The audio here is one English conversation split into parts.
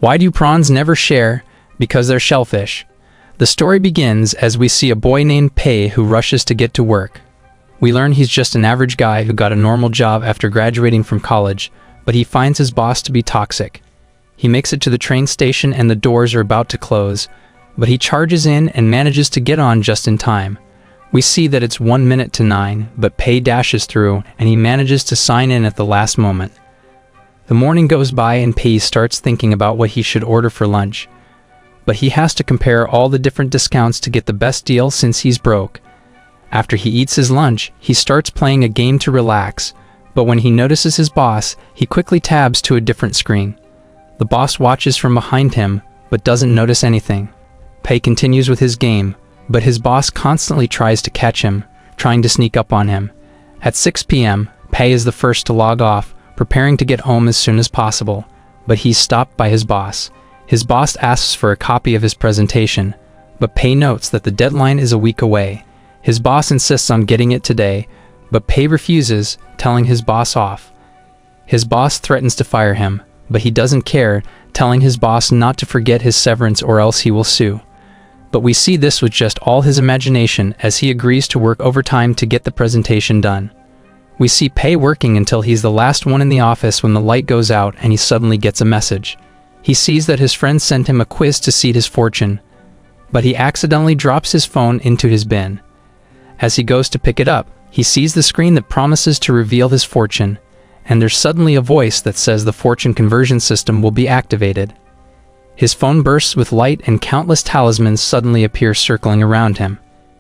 Why do prawns never share? Because they're shellfish. The story begins as we see a boy named Pei who rushes to get to work. We learn he's just an average guy who got a normal job after graduating from college, but he finds his boss to be toxic. He makes it to the train station and the doors are about to close, but he charges in and manages to get on just in time. We see that it's 1 minute to 9, but Pei dashes through and he manages to sign in at the last moment. The morning goes by and Pei starts thinking about what he should order for lunch. But he has to compare all the different discounts to get the best deal since he's broke. After he eats his lunch, he starts playing a game to relax, but when he notices his boss, he quickly tabs to a different screen. The boss watches from behind him, but doesn't notice anything. Pei continues with his game, but his boss constantly tries to catch him, trying to sneak up on him. At 6 p.m., Pei is the first to log off, preparing to get home as soon as possible, but he's stopped by his boss. His boss asks for a copy of his presentation, but Pei notes that the deadline is a week away. His boss insists on getting it today, but Pei refuses, telling his boss off. His boss threatens to fire him, but he doesn't care, telling his boss not to forget his severance or else he will sue. But we see this was just all his imagination as he agrees to work overtime to get the presentation done. We see Pei working until he's the last one in the office when the light goes out and he suddenly gets a message. He sees that his friend sent him a quiz to seed his fortune, but he accidentally drops his phone into his bin. As he goes to pick it up, he sees the screen that promises to reveal his fortune, and there's suddenly a voice that says the fortune conversion system will be activated. His phone bursts with light and countless talismans suddenly appear circling around him.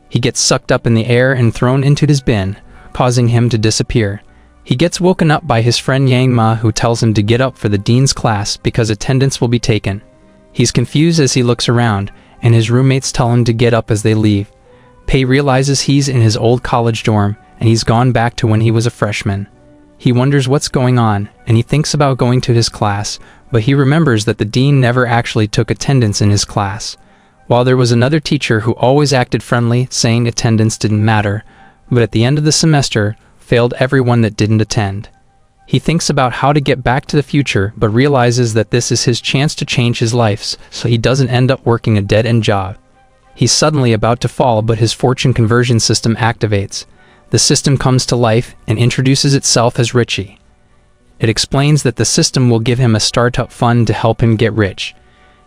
He gets sucked up in the air and thrown into his bin, causing him to disappear. He gets woken up by his friend Yang Ma, who tells him to get up for the dean's class because attendance will be taken. He's confused as he looks around, and his roommates tell him to get up as they leave. Pei realizes he's in his old college dorm, and he's gone back to when he was a freshman. He wonders what's going on, and he thinks about going to his class, but he remembers that the dean never actually took attendance in his class. While there was another teacher who always acted friendly, saying attendance didn't matter, but at the end of the semester, failed everyone that didn't attend. He thinks about how to get back to the future, but realizes that this is his chance to change his life, so he doesn't end up working a dead-end job. He's suddenly about to fall, but his fortune conversion system activates. The system comes to life and introduces itself as Richie. It explains that the system will give him a startup fund to help him get rich.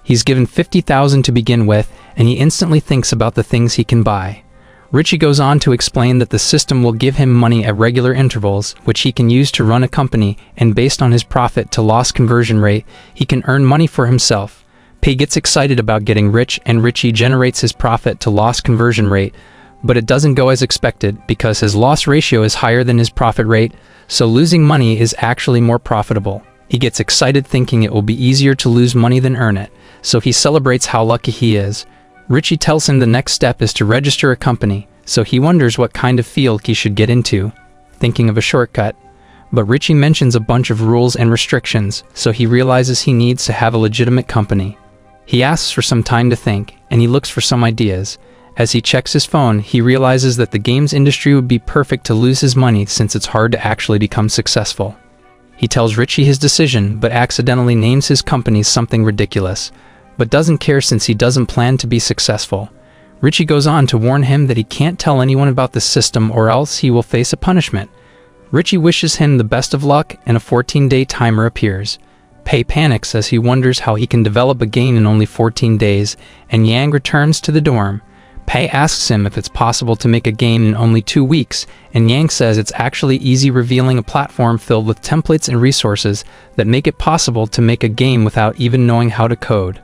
He's given $50,000 to begin with, and he instantly thinks about the things he can buy. Richie goes on to explain that the system will give him money at regular intervals, which he can use to run a company, and based on his profit to loss conversion rate, he can earn money for himself. Pei gets excited about getting rich, and Richie generates his profit to loss conversion rate, but it doesn't go as expected because his loss ratio is higher than his profit rate, so losing money is actually more profitable. He gets excited thinking it will be easier to lose money than earn it, so he celebrates how lucky he is. Richie tells him the next step is to register a company, so he wonders what kind of field he should get into, thinking of a shortcut. But Richie mentions a bunch of rules and restrictions, so he realizes he needs to have a legitimate company. He asks for some time to think, and he looks for some ideas. As he checks his phone, he realizes that the games industry would be perfect to lose his money since it's hard to actually become successful. He tells Richie his decision, but accidentally names his company something ridiculous, but doesn't care since he doesn't plan to be successful. Richie goes on to warn him that he can't tell anyone about the system or else he will face a punishment. Richie wishes him the best of luck and a 14-day timer appears. Pei panics as he wonders how he can develop a game in only 14 days, and Yang returns to the dorm. Pei asks him if it's possible to make a game in only 2 weeks, and Yang says it's actually easy, revealing a platform filled with templates and resources that make it possible to make a game without even knowing how to code.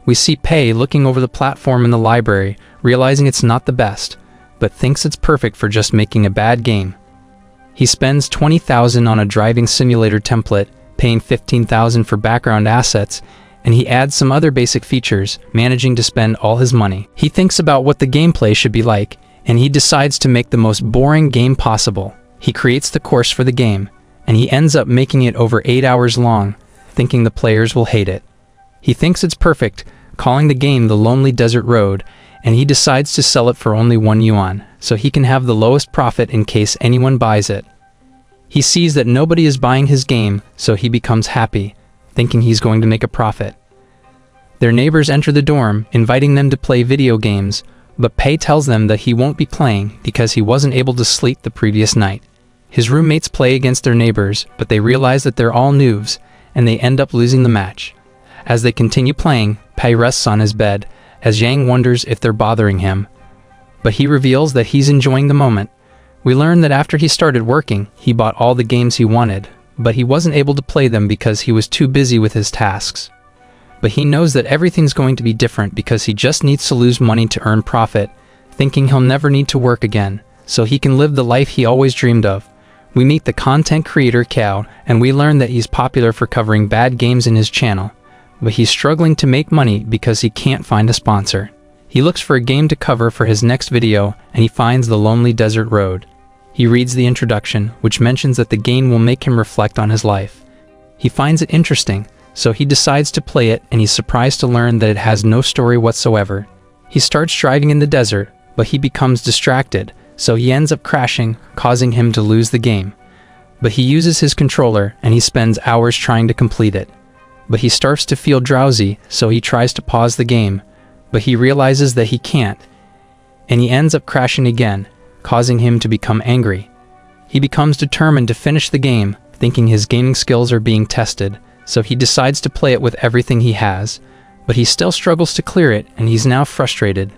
We see Pei looking over the platform in the library, realizing it's not the best, but thinks it's perfect for just making a bad game. He spends $20,000 on a driving simulator template, paying $15,000 for background assets, and he adds some other basic features, managing to spend all his money. He thinks about what the gameplay should be like, and he decides to make the most boring game possible. He creates the course for the game, and he ends up making it over 8 hours long, thinking the players will hate it. He thinks it's perfect, calling the game The Lonely Desert Road, and he decides to sell it for only 1 yuan, so he can have the lowest profit in case anyone buys it. He sees that nobody is buying his game, so he becomes happy, thinking he's going to make a profit. Their neighbors enter the dorm, inviting them to play video games, but Pei tells them that he won't be playing because he wasn't able to sleep the previous night. His roommates play against their neighbors, but they realize that they're all noobs, and they end up losing the match. As they continue playing, Pei rests on his bed, as Yang wonders if they're bothering him. But he reveals that he's enjoying the moment. We learn that after he started working, he bought all the games he wanted, but he wasn't able to play them because he was too busy with his tasks. But he knows that everything's going to be different because he just needs to lose money to earn profit, thinking he'll never need to work again, so he can live the life he always dreamed of. We meet the content creator Kao, and we learn that he's popular for covering bad games in his channel, but he's struggling to make money because he can't find a sponsor. He looks for a game to cover for his next video, and he finds The Lonely Desert Road. He reads the introduction, which mentions that the game will make him reflect on his life. He finds it interesting, so he decides to play it, and he's surprised to learn that it has no story whatsoever. He starts driving in the desert, but he becomes distracted, so he ends up crashing, causing him to lose the game. But he uses his controller, and he spends hours trying to complete it. But he starts to feel drowsy, so he tries to pause the game, but he realizes that he can't, and he ends up crashing again, causing him to become angry. He becomes determined to finish the game, thinking his gaming skills are being tested, so he decides to play it with everything he has, but he still struggles to clear it, and he's now frustrated,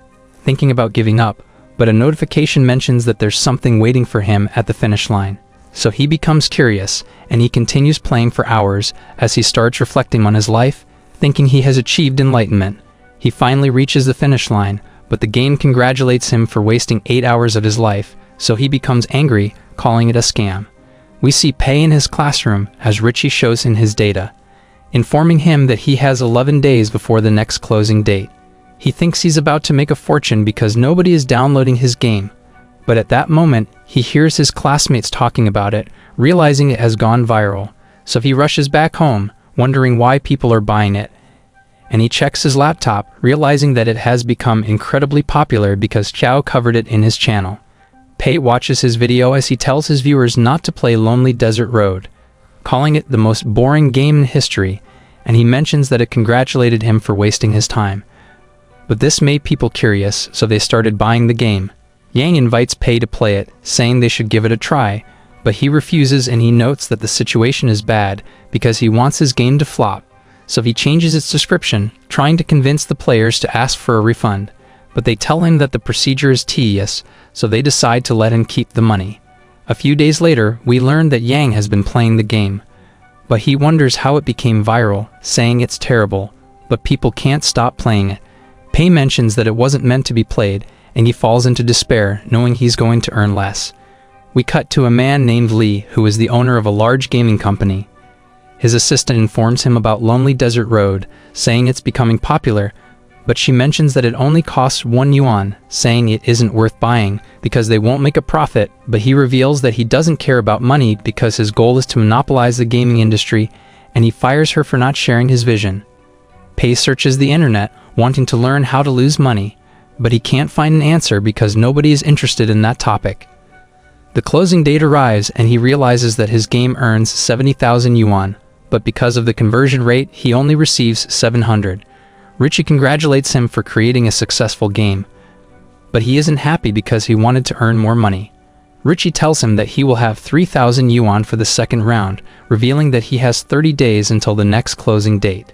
thinking about giving up, but a notification mentions that there's something waiting for him at the finish line. So he becomes curious, and he continues playing for hours as he starts reflecting on his life, thinking he has achieved enlightenment. He finally reaches the finish line, but the game congratulates him for wasting 8 hours of his life, so he becomes angry, calling it a scam. We see Pei in his classroom as Richie shows him his data, informing him that he has 11 days before the next closing date. He thinks he's about to make a fortune because nobody is downloading his game, but at that moment, he hears his classmates talking about it, realizing it has gone viral, so he rushes back home, wondering why people are buying it. And he checks his laptop, realizing that it has become incredibly popular because Chow covered it in his channel. Pei watches his video as he tells his viewers not to play Lonely Desert Road, calling it the most boring game in history, and he mentions that it congratulated him for wasting his time. But this made people curious, so they started buying the game. Yang invites Pei to play it, saying they should give it a try, but he refuses, and he notes that the situation is bad because he wants his game to flop. So he changes its description, trying to convince the players to ask for a refund, but they tell him that the procedure is tedious, so they decide to let him keep the money. A few days later, we learn that Yang has been playing the game, but he wonders how it became viral, saying it's terrible, but people can't stop playing it. Pei mentions that it wasn't meant to be played, and he falls into despair, knowing he's going to earn less. We cut to a man named Lee, who is the owner of a large gaming company. His assistant informs him about Lonely Desert Road, saying it's becoming popular, but she mentions that it only costs 1 yuan, saying it isn't worth buying because they won't make a profit, but he reveals that he doesn't care about money because his goal is to monopolize the gaming industry, and he fires her for not sharing his vision. Pei searches the internet, wanting to learn how to lose money, but he can't find an answer because nobody is interested in that topic. The closing date arrives, and he realizes that his game earns 70,000 yuan, but because of the conversion rate, he only receives 700. Richie congratulates him for creating a successful game, but he isn't happy because he wanted to earn more money. Richie tells him that he will have 3,000 yuan for the second round, revealing that he has 30 days until the next closing date.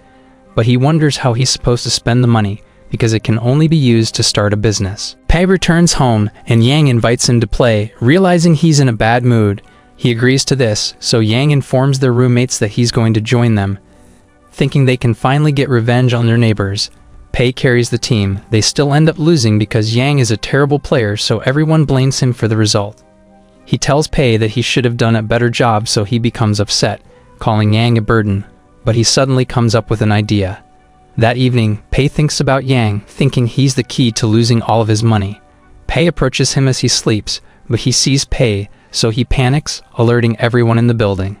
But he wonders how he's supposed to spend the money, because it can only be used to start a business. Pei returns home, and Yang invites him to play, realizing he's in a bad mood. He agrees to this, so Yang informs their roommates that he's going to join them, thinking they can finally get revenge on their neighbors. Pei carries the team. They still end up losing because Yang is a terrible player, so everyone blames him for the result. He tells Pei that he should have done a better job, so he becomes upset, calling Yang a burden, but he suddenly comes up with an idea. That evening, Pei thinks about Yang, thinking he's the key to losing all of his money. Pei approaches him as he sleeps, but he sees Pei, so he panics, alerting everyone in the building.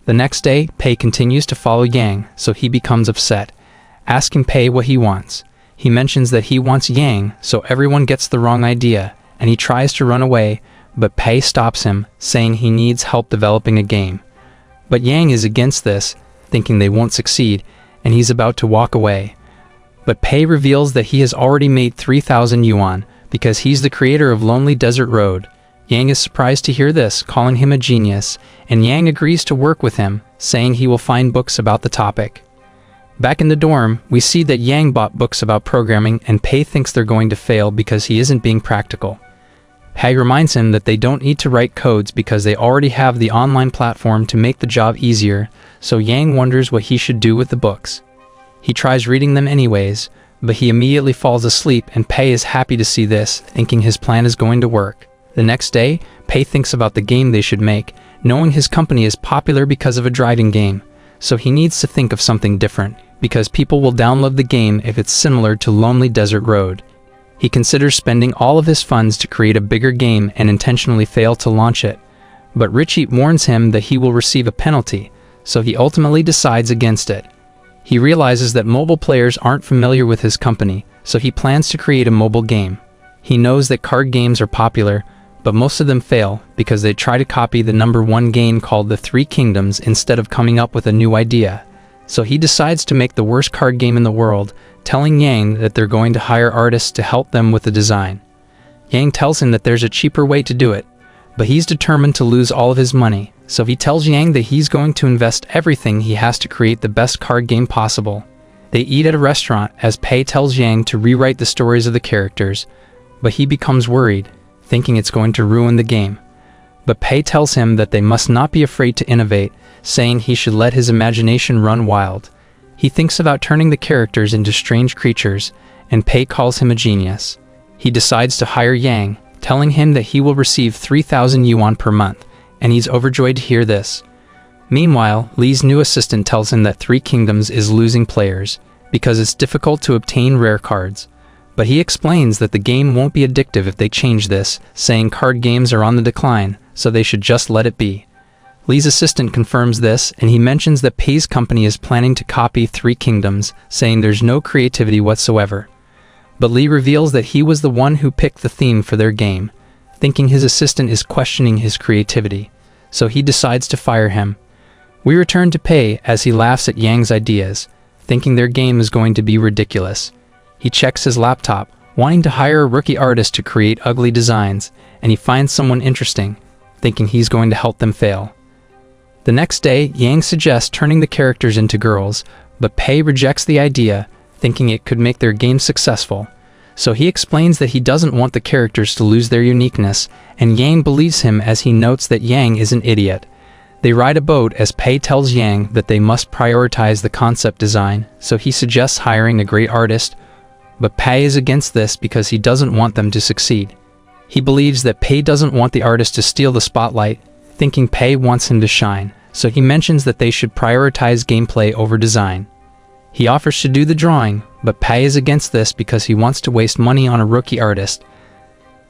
The next day, Pei continues to follow Yang, so he becomes upset, asking Pei what he wants. He mentions that he wants Yang, so everyone gets the wrong idea, and he tries to run away, but Pei stops him, saying he needs help developing a game. But Yang is against this, thinking they won't succeed, and he's about to walk away. But Pei reveals that he has already made 3,000 yuan, because he's the creator of Lonely Desert Road. Yang is surprised to hear this, calling him a genius, and Yang agrees to work with him, saying he will find books about the topic. Back in the dorm, we see that Yang bought books about programming and Pei thinks they're going to fail because he isn't being practical. Pei reminds him that they don't need to write codes because they already have the online platform to make the job easier, so Yang wonders what he should do with the books. He tries reading them anyways, but he immediately falls asleep and Pei is happy to see this, thinking his plan is going to work. The next day, Pei thinks about the game they should make, knowing his company is popular because of a driving game, so he needs to think of something different, because people will download the game if it's similar to Lonely Desert Road. He considers spending all of his funds to create a bigger game and intentionally fail to launch it, but Richie warns him that he will receive a penalty, so he ultimately decides against it. He realizes that mobile players aren't familiar with his company, so he plans to create a mobile game. He knows that card games are popular, but most of them fail because they try to copy the #1 game called the Three Kingdoms instead of coming up with a new idea. So he decides to make the worst card game in the world, telling Yang that they're going to hire artists to help them with the design. Yang tells him that there's a cheaper way to do it, but he's determined to lose all of his money, so he tells Yang that he's going to invest everything he has to create the best card game possible. They eat at a restaurant as Pei tells Yang to rewrite the stories of the characters, but he becomes worried, thinking it's going to ruin the game. But Pei tells him that they must not be afraid to innovate, saying he should let his imagination run wild. He thinks about turning the characters into strange creatures, and Pei calls him a genius. He decides to hire Yang, telling him that he will receive 3,000 yuan per month, and he's overjoyed to hear this. Meanwhile, Li's new assistant tells him that Three Kingdoms is losing players, because it's difficult to obtain rare cards. But he explains that the game won't be addictive if they change this, saying card games are on the decline, so they should just let it be. Li's assistant confirms this, and he mentions that Pei's company is planning to copy Three Kingdoms, saying there's no creativity whatsoever. But Li reveals that he was the one who picked the theme for their game, thinking his assistant is questioning his creativity, so he decides to fire him. We return to Pei as he laughs at Yang's ideas, thinking their game is going to be ridiculous. He checks his laptop, wanting to hire a rookie artist to create ugly designs, and he finds someone interesting, thinking he's going to help them fail. The next day, Yang suggests turning the characters into girls, but Pei rejects the idea, thinking it could make their game successful. So he explains that he doesn't want the characters to lose their uniqueness, and Yang believes him as he notes that Yang is an idiot. They ride a boat as Pei tells Yang that they must prioritize the concept design, so he suggests hiring a great artist, but Pei is against this because he doesn't want them to succeed. He believes that Pei doesn't want the artist to steal the spotlight, thinking Pei wants him to shine, so he mentions that they should prioritize gameplay over design. He offers to do the drawing, but Pei is against this because he wants to waste money on a rookie artist.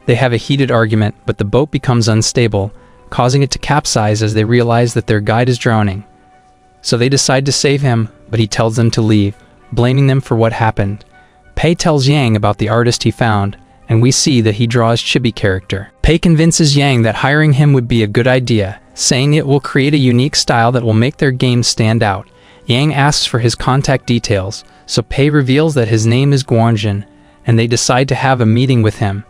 They have a heated argument, but the boat becomes unstable, causing it to capsize as they realize that their guide is drowning. So they decide to save him, but he tells them to leave, blaming them for what happened. Pei tells Yang about the artist he found, and we see that he draws Chibi character. Pei convinces Yang that hiring him would be a good idea, saying it will create a unique style that will make their game stand out. Yang asks for his contact details, so Pei reveals that his name is Guanjin, and they decide to have a meeting with him.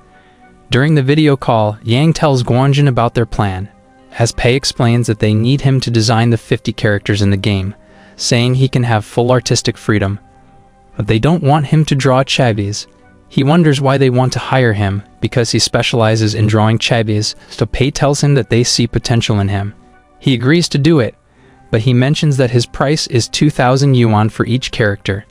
During the video call, Yang tells Guanjin about their plan, as Pei explains that they need him to design the 50 characters in the game, saying he can have full artistic freedom. But they don't want him to draw chibis. He wonders why they want to hire him, because he specializes in drawing chibis, so Pei tells him that they see potential in him. He agrees to do it, but he mentions that his price is 2,000 yuan for each character.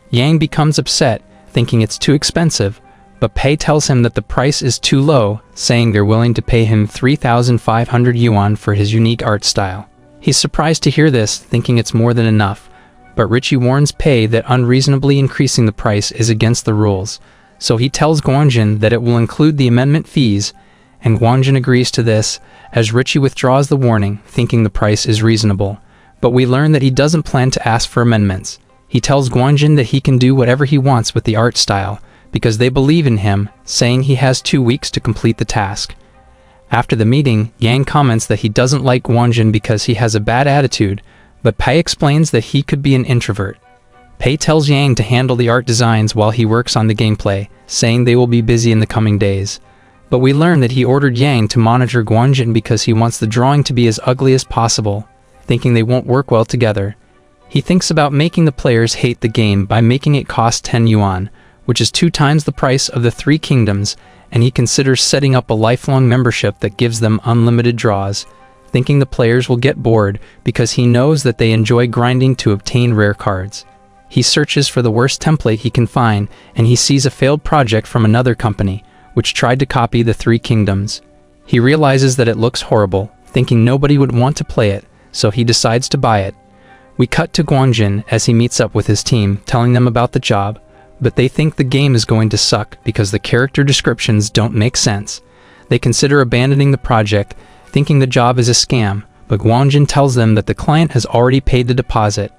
Yang becomes upset, thinking it's too expensive, but Pei tells him that the price is too low, saying they're willing to pay him 3,500 yuan for his unique art style. He's surprised to hear this, thinking it's more than enough, but Richie warns Pei that unreasonably increasing the price is against the rules, so he tells Guanjin that it will include the amendment fees, and Guanjin agrees to this, as Richie withdraws the warning, thinking the price is reasonable. But we learn that he doesn't plan to ask for amendments. He tells Guanjin that he can do whatever he wants with the art style, because they believe in him, saying he has 2 weeks to complete the task. After the meeting, Yang comments that he doesn't like Guanjin because he has a bad attitude, but Pei explains that he could be an introvert. Pei tells Yang to handle the art designs while he works on the gameplay, saying they will be busy in the coming days. But we learn that he ordered Yang to monitor Guanjin because he wants the drawing to be as ugly as possible, thinking they won't work well together. He thinks about making the players hate the game by making it cost 10 yuan, which is 2 times the price of the 3 kingdoms, and he considers setting up a lifelong membership that gives them unlimited draws, thinking the players will get bored because he knows that they enjoy grinding to obtain rare cards. He searches for the worst template he can find, and he sees a failed project from another company, which tried to copy the 3 kingdoms. He realizes that it looks horrible, thinking nobody would want to play it, so he decides to buy it. We cut to Guanjin as he meets up with his team, telling them about the job, but they think the game is going to suck because the character descriptions don't make sense. They consider abandoning the project, thinking the job is a scam, but Guanjin tells them that the client has already paid the deposit.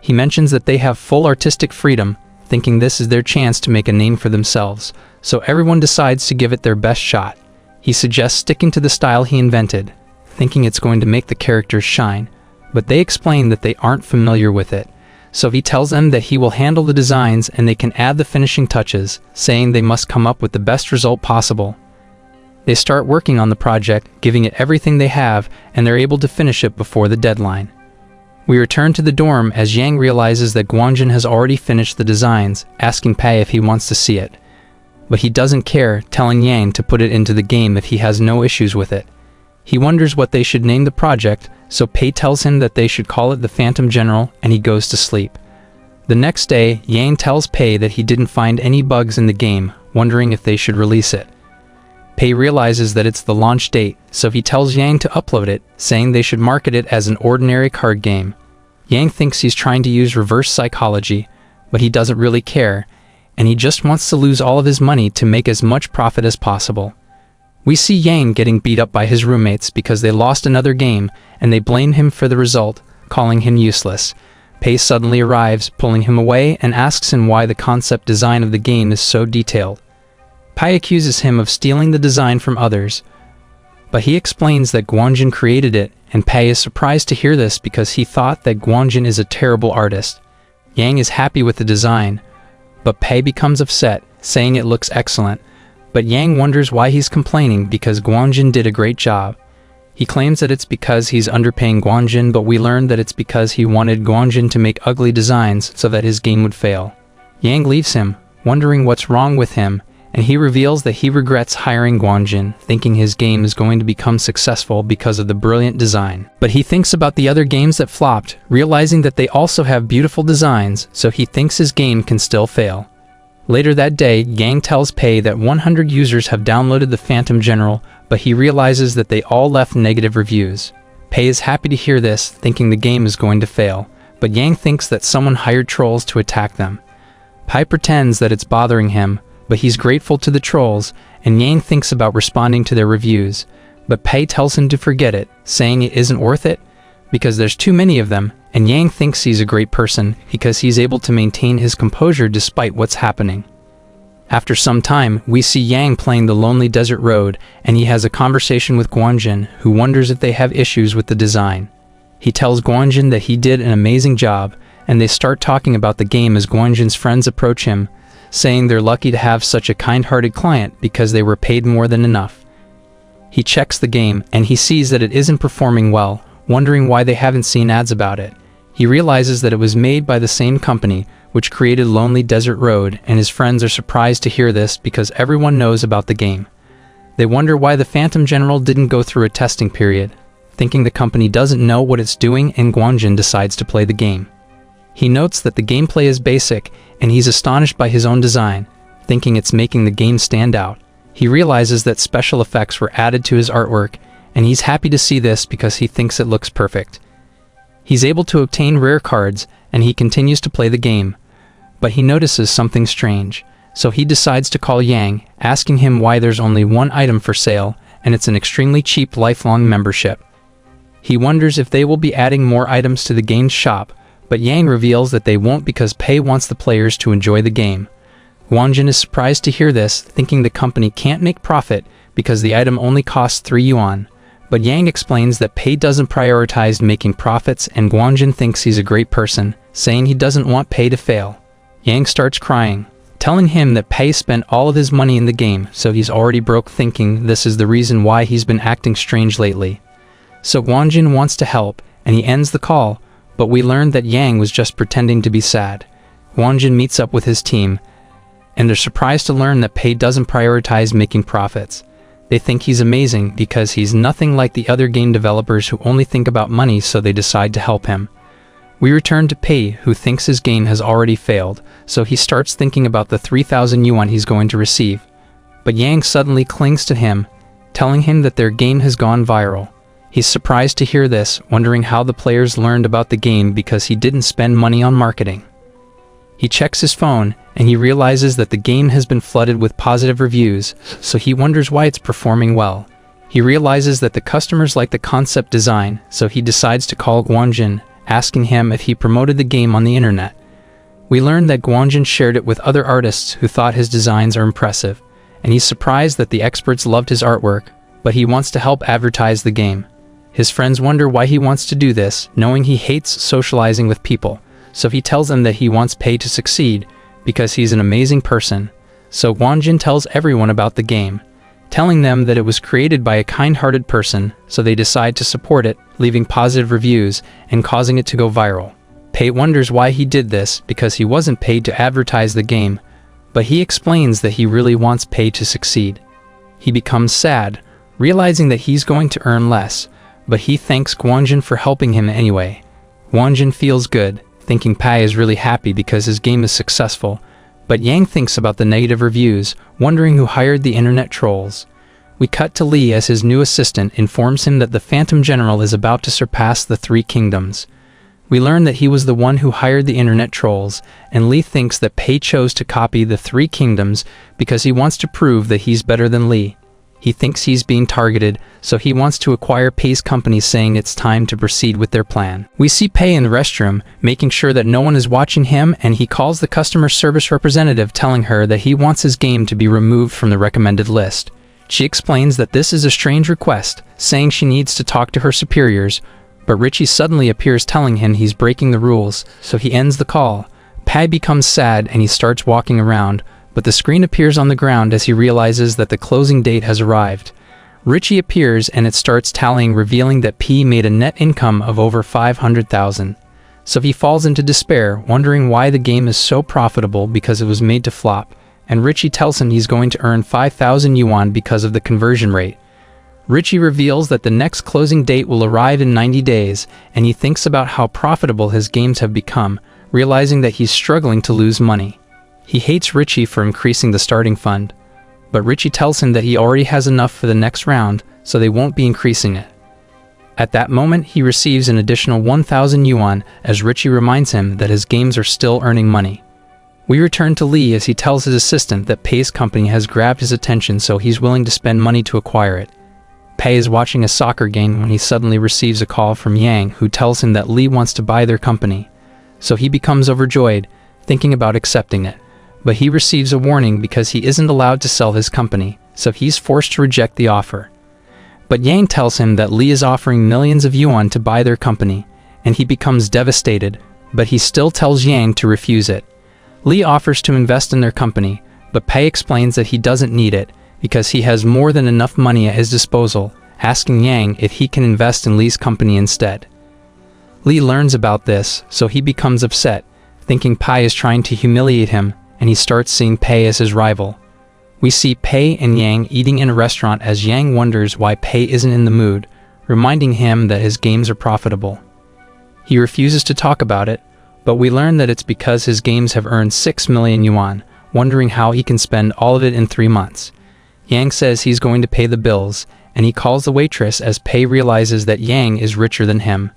He mentions that they have full artistic freedom, thinking this is their chance to make a name for themselves, so everyone decides to give it their best shot. He suggests sticking to the style he invented, thinking it's going to make the characters shine, but they explain that they aren't familiar with it, so he tells them that he will handle the designs and they can add the finishing touches, saying they must come up with the best result possible. They start working on the project, giving it everything they have, and they're able to finish it before the deadline. We return to the dorm as Yang realizes that Guanjin has already finished the designs, asking Pei if he wants to see it. But he doesn't care, telling Yang to put it into the game if he has no issues with it. He wonders what they should name the project, so Pei tells him that they should call it the Phantom General, and he goes to sleep. The next day, Yang tells Pei that he didn't find any bugs in the game, wondering if they should release it. Pei realizes that it's the launch date, so he tells Yang to upload it, saying they should market it as an ordinary card game. Yang thinks he's trying to use reverse psychology, but he doesn't really care, and he just wants to lose all of his money to make as much profit as possible. We see Yang getting beat up by his roommates because they lost another game, and they blame him for the result, calling him useless. Pei suddenly arrives, pulling him away, and asks him why the concept design of the game is so detailed. Pei accuses him of stealing the design from others, but he explains that Guanjin created it, and Pei is surprised to hear this because he thought that Guanjin is a terrible artist. Yang is happy with the design, but Pei becomes upset, saying it looks excellent, but Yang wonders why he's complaining because Guanjin did a great job. He claims that it's because he's underpaying Guanjin, but we learn that it's because he wanted Guanjin to make ugly designs so that his game would fail. Yang leaves him, wondering what's wrong with him, and he reveals that he regrets hiring Guanjin, thinking his game is going to become successful because of the brilliant design. But he thinks about the other games that flopped, realizing that they also have beautiful designs, so he thinks his game can still fail. Later that day, Yang tells Pei that 100 users have downloaded the Phantom General, but he realizes that they all left negative reviews. Pei is happy to hear this, thinking the game is going to fail, but Yang thinks that someone hired trolls to attack them. Pei pretends that it's bothering him, but he's grateful to the trolls, and Yang thinks about responding to their reviews, but Pei tells him to forget it, saying it isn't worth it, because there's too many of them, and Yang thinks he's a great person because he's able to maintain his composure despite what's happening. After some time, we see Yang playing the lonely desert road, and he has a conversation with Guanjin, who wonders if they have issues with the design. He tells Guanjin that he did an amazing job, and they start talking about the game as Guanjin's friends approach him, saying they're lucky to have such a kind-hearted client because they were paid more than enough. He checks the game, and he sees that it isn't performing well, wondering why they haven't seen ads about it. He realizes that it was made by the same company, which created Lonely Desert Road, and his friends are surprised to hear this because everyone knows about the game. They wonder why the Phantom General didn't go through a testing period, thinking the company doesn't know what it's doing, and Guanjin decides to play the game. He notes that the gameplay is basic, and he's astonished by his own design, thinking it's making the game stand out. He realizes that special effects were added to his artwork, and he's happy to see this because he thinks it looks perfect. He's able to obtain rare cards, and he continues to play the game, but he notices something strange, so he decides to call Yang, asking him why there's only one item for sale, and it's an extremely cheap lifelong membership. He wonders if they will be adding more items to the game's shop, but Yang reveals that they won't because Pei wants the players to enjoy the game. Guanjin is surprised to hear this, thinking the company can't make profit because the item only costs 3 yuan, But Yang explains that Pei doesn't prioritize making profits, and Guanjin thinks he's a great person, saying he doesn't want Pei to fail. Yang starts crying, telling him that Pei spent all of his money in the game, so he's already broke, thinking this is the reason why he's been acting strange lately. So Guanjin wants to help, and he ends the call, but we learn that Yang was just pretending to be sad. Guanjin meets up with his team, and they're surprised to learn that Pei doesn't prioritize making profits. They think he's amazing because he's nothing like the other game developers who only think about money, so they decide to help him. We return to Pei, who thinks his game has already failed, so he starts thinking about the 3,000 yuan he's going to receive. But Yang suddenly clings to him, telling him that their game has gone viral. He's surprised to hear this, wondering how the players learned about the game because he didn't spend money on marketing. He checks his phone, and he realizes that the game has been flooded with positive reviews, so he wonders why it's performing well. He realizes that the customers like the concept design, so he decides to call Guanjin, asking him if he promoted the game on the internet. We learn that Guanjin shared it with other artists who thought his designs are impressive, and he's surprised that the experts loved his artwork, but he wants to help advertise the game. His friends wonder why he wants to do this, knowing he hates socializing with people, so he tells them that he wants Pei to succeed, because he's an amazing person. So Guanjin tells everyone about the game, telling them that it was created by a kind-hearted person, so they decide to support it, leaving positive reviews and causing it to go viral. Pei wonders why he did this, because he wasn't paid to advertise the game, but he explains that he really wants Pei to succeed. He becomes sad, realizing that he's going to earn less, but he thanks Guanjin for helping him anyway. Guanjin feels good, thinking Pei is really happy because his game is successful, but Yang thinks about the negative reviews, wondering who hired the internet trolls. We cut to Li as his new assistant informs him that the Phantom General is about to surpass the Three Kingdoms. We learn that he was the one who hired the internet trolls, and Li thinks that Pei chose to copy the Three Kingdoms because he wants to prove that he's better than Li. He thinks he's being targeted, so he wants to acquire Pei's company, saying it's time to proceed with their plan. We see Pei in the restroom, making sure that no one is watching him, and he calls the customer service representative, telling her that he wants his game to be removed from the recommended list. She explains that this is a strange request, saying she needs to talk to her superiors, but Richie suddenly appears, telling him he's breaking the rules, so he ends the call. Pei becomes sad and he starts walking around, but the screen appears on the ground as he realizes that the closing date has arrived. Richie appears and it starts tallying, revealing that P made a net income of over 500,000. So he falls into despair, wondering why the game is so profitable because it was made to flop, and Richie tells him he's going to earn 5,000 yuan because of the conversion rate. Richie reveals that the next closing date will arrive in 90 days, and he thinks about how profitable his games have become, realizing that he's struggling to lose money. He hates Richie for increasing the starting fund, but Richie tells him that he already has enough for the next round, so they won't be increasing it. At that moment, he receives an additional 1,000 yuan as Richie reminds him that his games are still earning money. We return to Li as he tells his assistant that Pei's company has grabbed his attention, so he's willing to spend money to acquire it. Pei is watching a soccer game when he suddenly receives a call from Yang, who tells him that Li wants to buy their company. So he becomes overjoyed, thinking about accepting it. But he receives a warning because he isn't allowed to sell his company, so he's forced to reject the offer. But Yang tells him that Li is offering millions of yuan to buy their company, and he becomes devastated, but he still tells Yang to refuse it. Li offers to invest in their company, but Pei explains that he doesn't need it because he has more than enough money at his disposal, asking Yang if he can invest in Li's company instead. Li learns about this, so he becomes upset, thinking Pei is trying to humiliate him, and he starts seeing Pei as his rival. We see Pei and Yang eating in a restaurant as Yang wonders why Pei isn't in the mood, reminding him that his games are profitable. He refuses to talk about it, but we learn that it's because his games have earned 6 million yuan, wondering how he can spend all of it in 3 months. Yang says he's going to pay the bills, and he calls the waitress as Pei realizes that Yang is richer than him.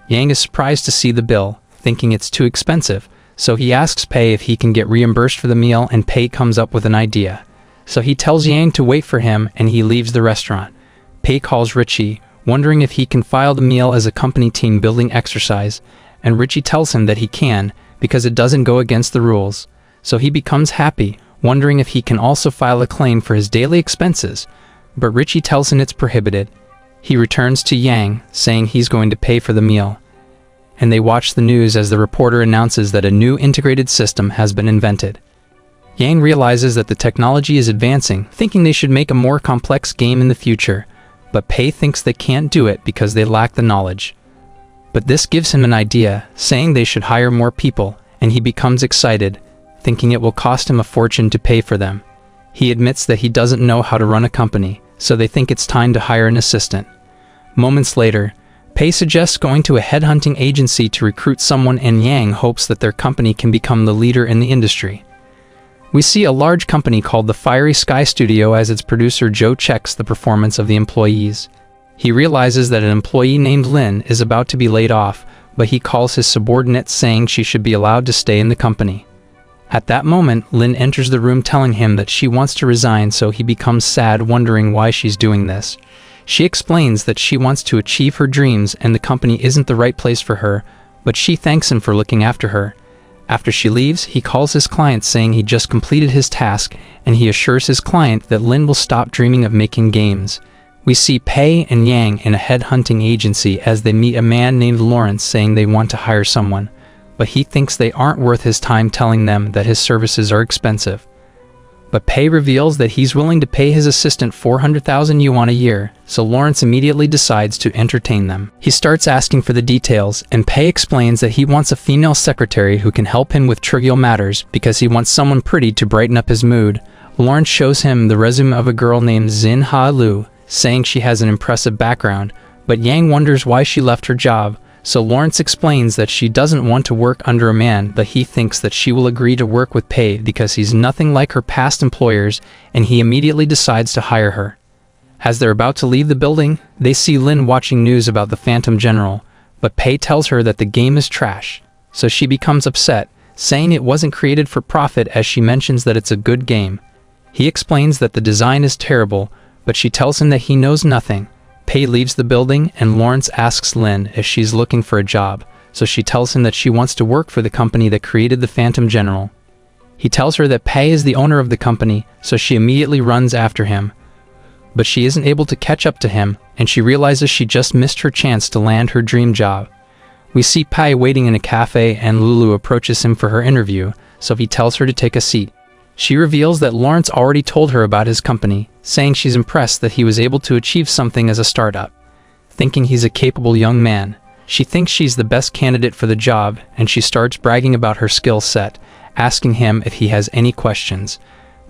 Yang is surprised to see the bill, thinking it's too expensive, so he asks Pei if he can get reimbursed for the meal, and Pei comes up with an idea. So he tells Yang to wait for him and he leaves the restaurant. Pei calls Richie, wondering if he can file the meal as a company team building exercise, and Richie tells him that he can because it doesn't go against the rules. So he becomes happy, wondering if he can also file a claim for his daily expenses, but Richie tells him it's prohibited. He returns to Yang, saying he's going to pay for the meal. And they watch the news as the reporter announces that a new integrated system has been invented. Yang realizes that the technology is advancing, thinking they should make a more complex game in the future, but Pei thinks they can't do it because they lack the knowledge. But this gives him an idea, saying they should hire more people, and he becomes excited, thinking it will cost him a fortune to pay for them. He admits that he doesn't know how to run a company, so they think it's time to hire an assistant. Moments later, Pei suggests going to a headhunting agency to recruit someone, and Yang hopes that their company can become the leader in the industry. We see a large company called the Fiery Sky Studio as its producer Joe checks the performance of the employees. He realizes that an employee named Lin is about to be laid off, but he calls his subordinate saying she should be allowed to stay in the company. At that moment, Lin enters the room telling him that she wants to resign, so he becomes sad, wondering why she's doing this. She explains that she wants to achieve her dreams and the company isn't the right place for her, but she thanks him for looking after her. After she leaves, he calls his client saying he just completed his task, and he assures his client that Lin will stop dreaming of making games. We see Pei and Yang in a headhunting agency as they meet a man named Lawrence saying they want to hire someone, but he thinks they aren't worth his time, telling them that his services are expensive. But Pei reveals that he's willing to pay his assistant 400,000 yuan a year, so Lawrence immediately decides to entertain them. He starts asking for the details, and Pei explains that he wants a female secretary who can help him with trivial matters because he wants someone pretty to brighten up his mood. Lawrence shows him the resume of a girl named Xin Ha Lu, saying she has an impressive background, but Yang wonders why she left her job. So Lawrence explains that she doesn't want to work under a man, but he thinks that she will agree to work with Pei because he's nothing like her past employers, and he immediately decides to hire her. As they're about to leave the building, they see Lin watching news about the Phantom General, but Pei tells her that the game is trash, so she becomes upset, saying it wasn't created for profit as she mentions that it's a good game. He explains that the design is terrible, but she tells him that he knows nothing. Pei leaves the building, and Lawrence asks Lin if she's looking for a job, so she tells him that she wants to work for the company that created the Phantom General. He tells her that Pei is the owner of the company, so she immediately runs after him. But she isn't able to catch up to him, and she realizes she just missed her chance to land her dream job. We see Pei waiting in a cafe, and Lulu approaches him for her interview, so he tells her to take a seat. She reveals that Lawrence already told her about his company, saying she's impressed that he was able to achieve something as a startup. Thinking he's a capable young man, she thinks she's the best candidate for the job, and she starts bragging about her skill set, asking him if he has any questions.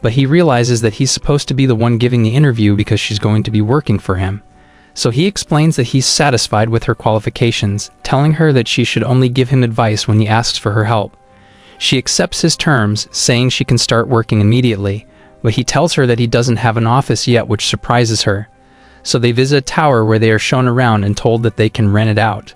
But he realizes that he's supposed to be the one giving the interview because she's going to be working for him. So he explains that he's satisfied with her qualifications, telling her that she should only give him advice when he asks for her help. She accepts his terms, saying she can start working immediately, but he tells her that he doesn't have an office yet, which surprises her. So they visit a tower where they are shown around and told that they can rent it out.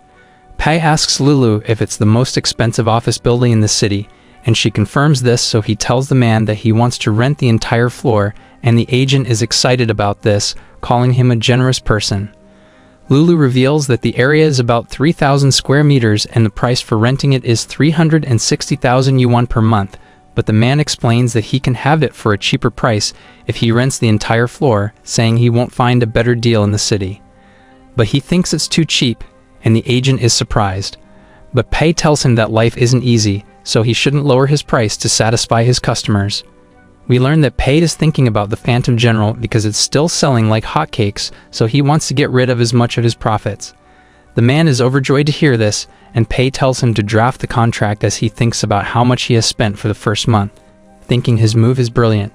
Pei asks Lulu if it's the most expensive office building in the city, and she confirms this, so he tells the man that he wants to rent the entire floor, and the agent is excited about this, calling him a generous person. Lulu reveals that the area is about 3,000 square meters and the price for renting it is 360,000 yuan per month, but the man explains that he can have it for a cheaper price if he rents the entire floor, saying he won't find a better deal in the city. But he thinks it's too cheap, and the agent is surprised. But Pei tells him that life isn't easy, so he shouldn't lower his price to satisfy his customers. We learn that Pei is thinking about the Phantom General because it's still selling like hotcakes, so he wants to get rid of as much of his profits. The man is overjoyed to hear this, and Pei tells him to draft the contract as he thinks about how much he has spent for the first month, thinking his move is brilliant.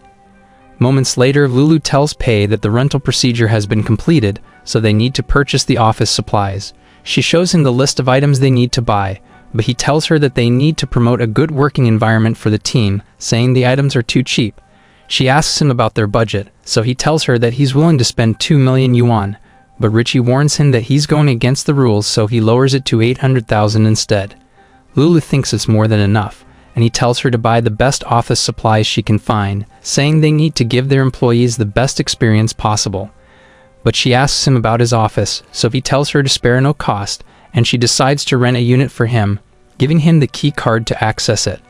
Moments later, Lulu tells Pei that the rental procedure has been completed, so they need to purchase the office supplies. She shows him the list of items they need to buy, but he tells her that they need to promote a good working environment for the team, saying the items are too cheap. She asks him about their budget, so he tells her that he's willing to spend 2 million yuan, but Richie warns him that he's going against the rules, so he lowers it to 800,000 instead. Lulu thinks it's more than enough, and he tells her to buy the best office supplies she can find, saying they need to give their employees the best experience possible. But she asks him about his office, so he tells her to spare no cost, and she decides to rent a unit for him, giving him the key card to access it.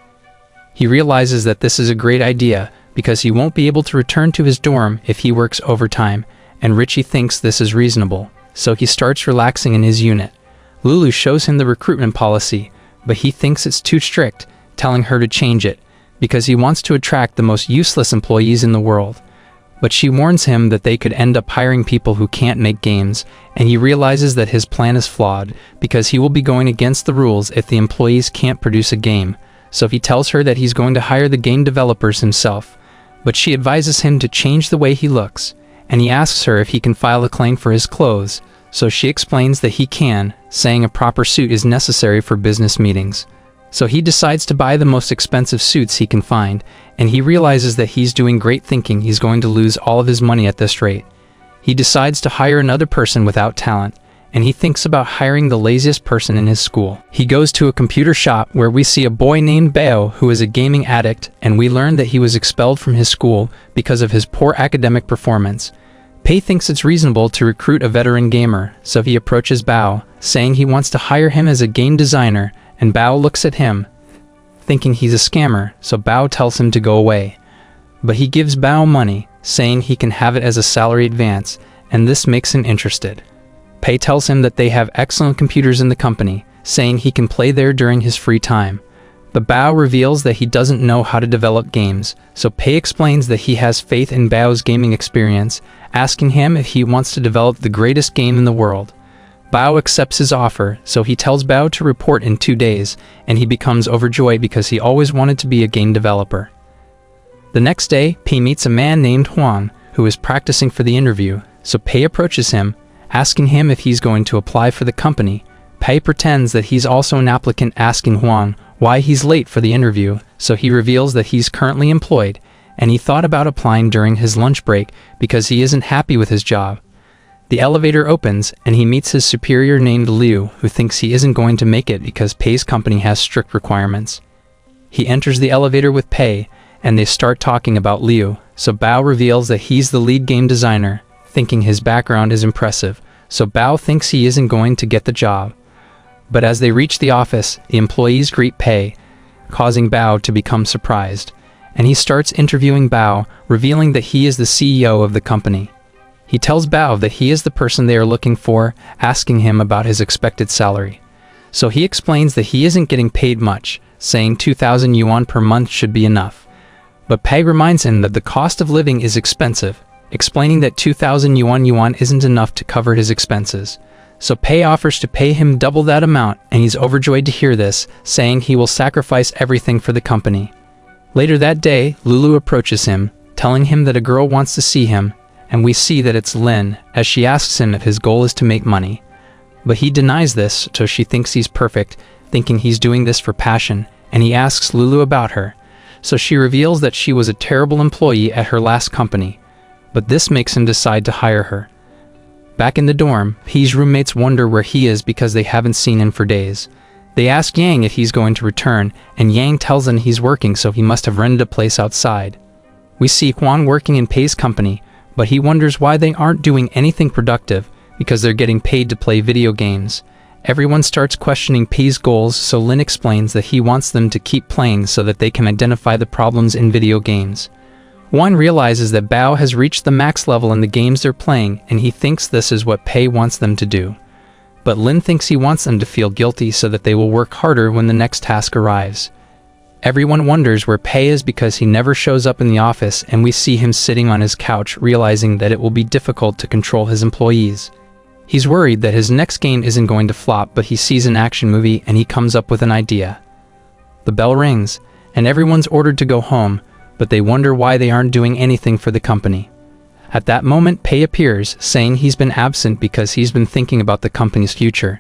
He realizes that this is a great idea, because he won't be able to return to his dorm if he works overtime, and Richie thinks this is reasonable. so he starts relaxing in his unit. Lulu shows him the recruitment policy, but he thinks it's too strict, telling her to change it, because he wants to attract the most useless employees in the world. But she warns him that they could end up hiring people who can't make games, and he realizes that his plan is flawed, because he will be going against the rules if the employees can't produce a game. So he tells her that he's going to hire the game developers himself, but she advises him to change the way he looks, and he asks her if he can file a claim for his clothes, so she explains that he can, saying a proper suit is necessary for business meetings. So he decides to buy the most expensive suits he can find, and he realizes that he's doing great thinking he's going to lose all of his money at this rate. He decides to hire another person without talent, and he thinks about hiring the laziest person in his school. He goes to a computer shop where we see a boy named Bao who is a gaming addict, and we learn that he was expelled from his school because of his poor academic performance. Pei thinks it's reasonable to recruit a veteran gamer, so he approaches Bao, saying he wants to hire him as a game designer, and Bao looks at him, thinking he's a scammer, so Bao tells him to go away. But he gives Bao money, saying he can have it as a salary advance, and this makes him interested. Pei tells him that they have excellent computers in the company, saying he can play there during his free time. But Bao reveals that he doesn't know how to develop games, so Pei explains that he has faith in Bao's gaming experience, asking him if he wants to develop the greatest game in the world. Bao accepts his offer, so he tells Bao to report in 2 days, and he becomes overjoyed because he always wanted to be a game developer. The next day, Pei meets a man named Huang, who is practicing for the interview, so Pei approaches him, asking him if he's going to apply for the company. Pei pretends that he's also an applicant, asking Huang why he's late for the interview, so he reveals that he's currently employed, and he thought about applying during his lunch break because he isn't happy with his job. The elevator opens, and he meets his superior named Liu, who thinks he isn't going to make it because Pei's company has strict requirements. He enters the elevator with Pei, and they start talking about Liu, so Bao reveals that he's the lead game designer, thinking his background is impressive, so Bao thinks he isn't going to get the job. But as they reach the office, the employees greet Pei, causing Bao to become surprised, and he starts interviewing Bao, revealing that he is the CEO of the company. He tells Bao that he is the person they are looking for, asking him about his expected salary. So he explains that he isn't getting paid much, saying 2,000 yuan per month should be enough. But Pei reminds him that the cost of living is expensive, explaining that 2,000 yuan isn't enough to cover his expenses. So Pei offers to pay him double that amount, and he's overjoyed to hear this, saying he will sacrifice everything for the company. Later that day, Lulu approaches him, telling him that a girl wants to see him, and we see that it's Lin, as she asks him if his goal is to make money. But he denies this, so she thinks he's perfect, thinking he's doing this for passion, and he asks Lulu about her. So she reveals that she was a terrible employee at her last company, but this makes him decide to hire her. Back in the dorm, Pei's roommates wonder where he is because they haven't seen him for days. They ask Yang if he's going to return, and Yang tells them he's working, so he must have rented a place outside. We see Huang working in Pei's company, but he wonders why they aren't doing anything productive, because they're getting paid to play video games. Everyone starts questioning Pei's goals, so Lin explains that he wants them to keep playing so that they can identify the problems in video games. Huang realizes that Bao has reached the max level in the games they're playing, and he thinks this is what Pei wants them to do. But Lin thinks he wants them to feel guilty so that they will work harder when the next task arrives. Everyone wonders where Pei is because he never shows up in the office, and we see him sitting on his couch, realizing that it will be difficult to control his employees. He's worried that his next game isn't going to flop, but he sees an action movie and he comes up with an idea. The bell rings, and everyone's ordered to go home, but they wonder why they aren't doing anything for the company. At that moment, Pei appears, saying he's been absent because he's been thinking about the company's future.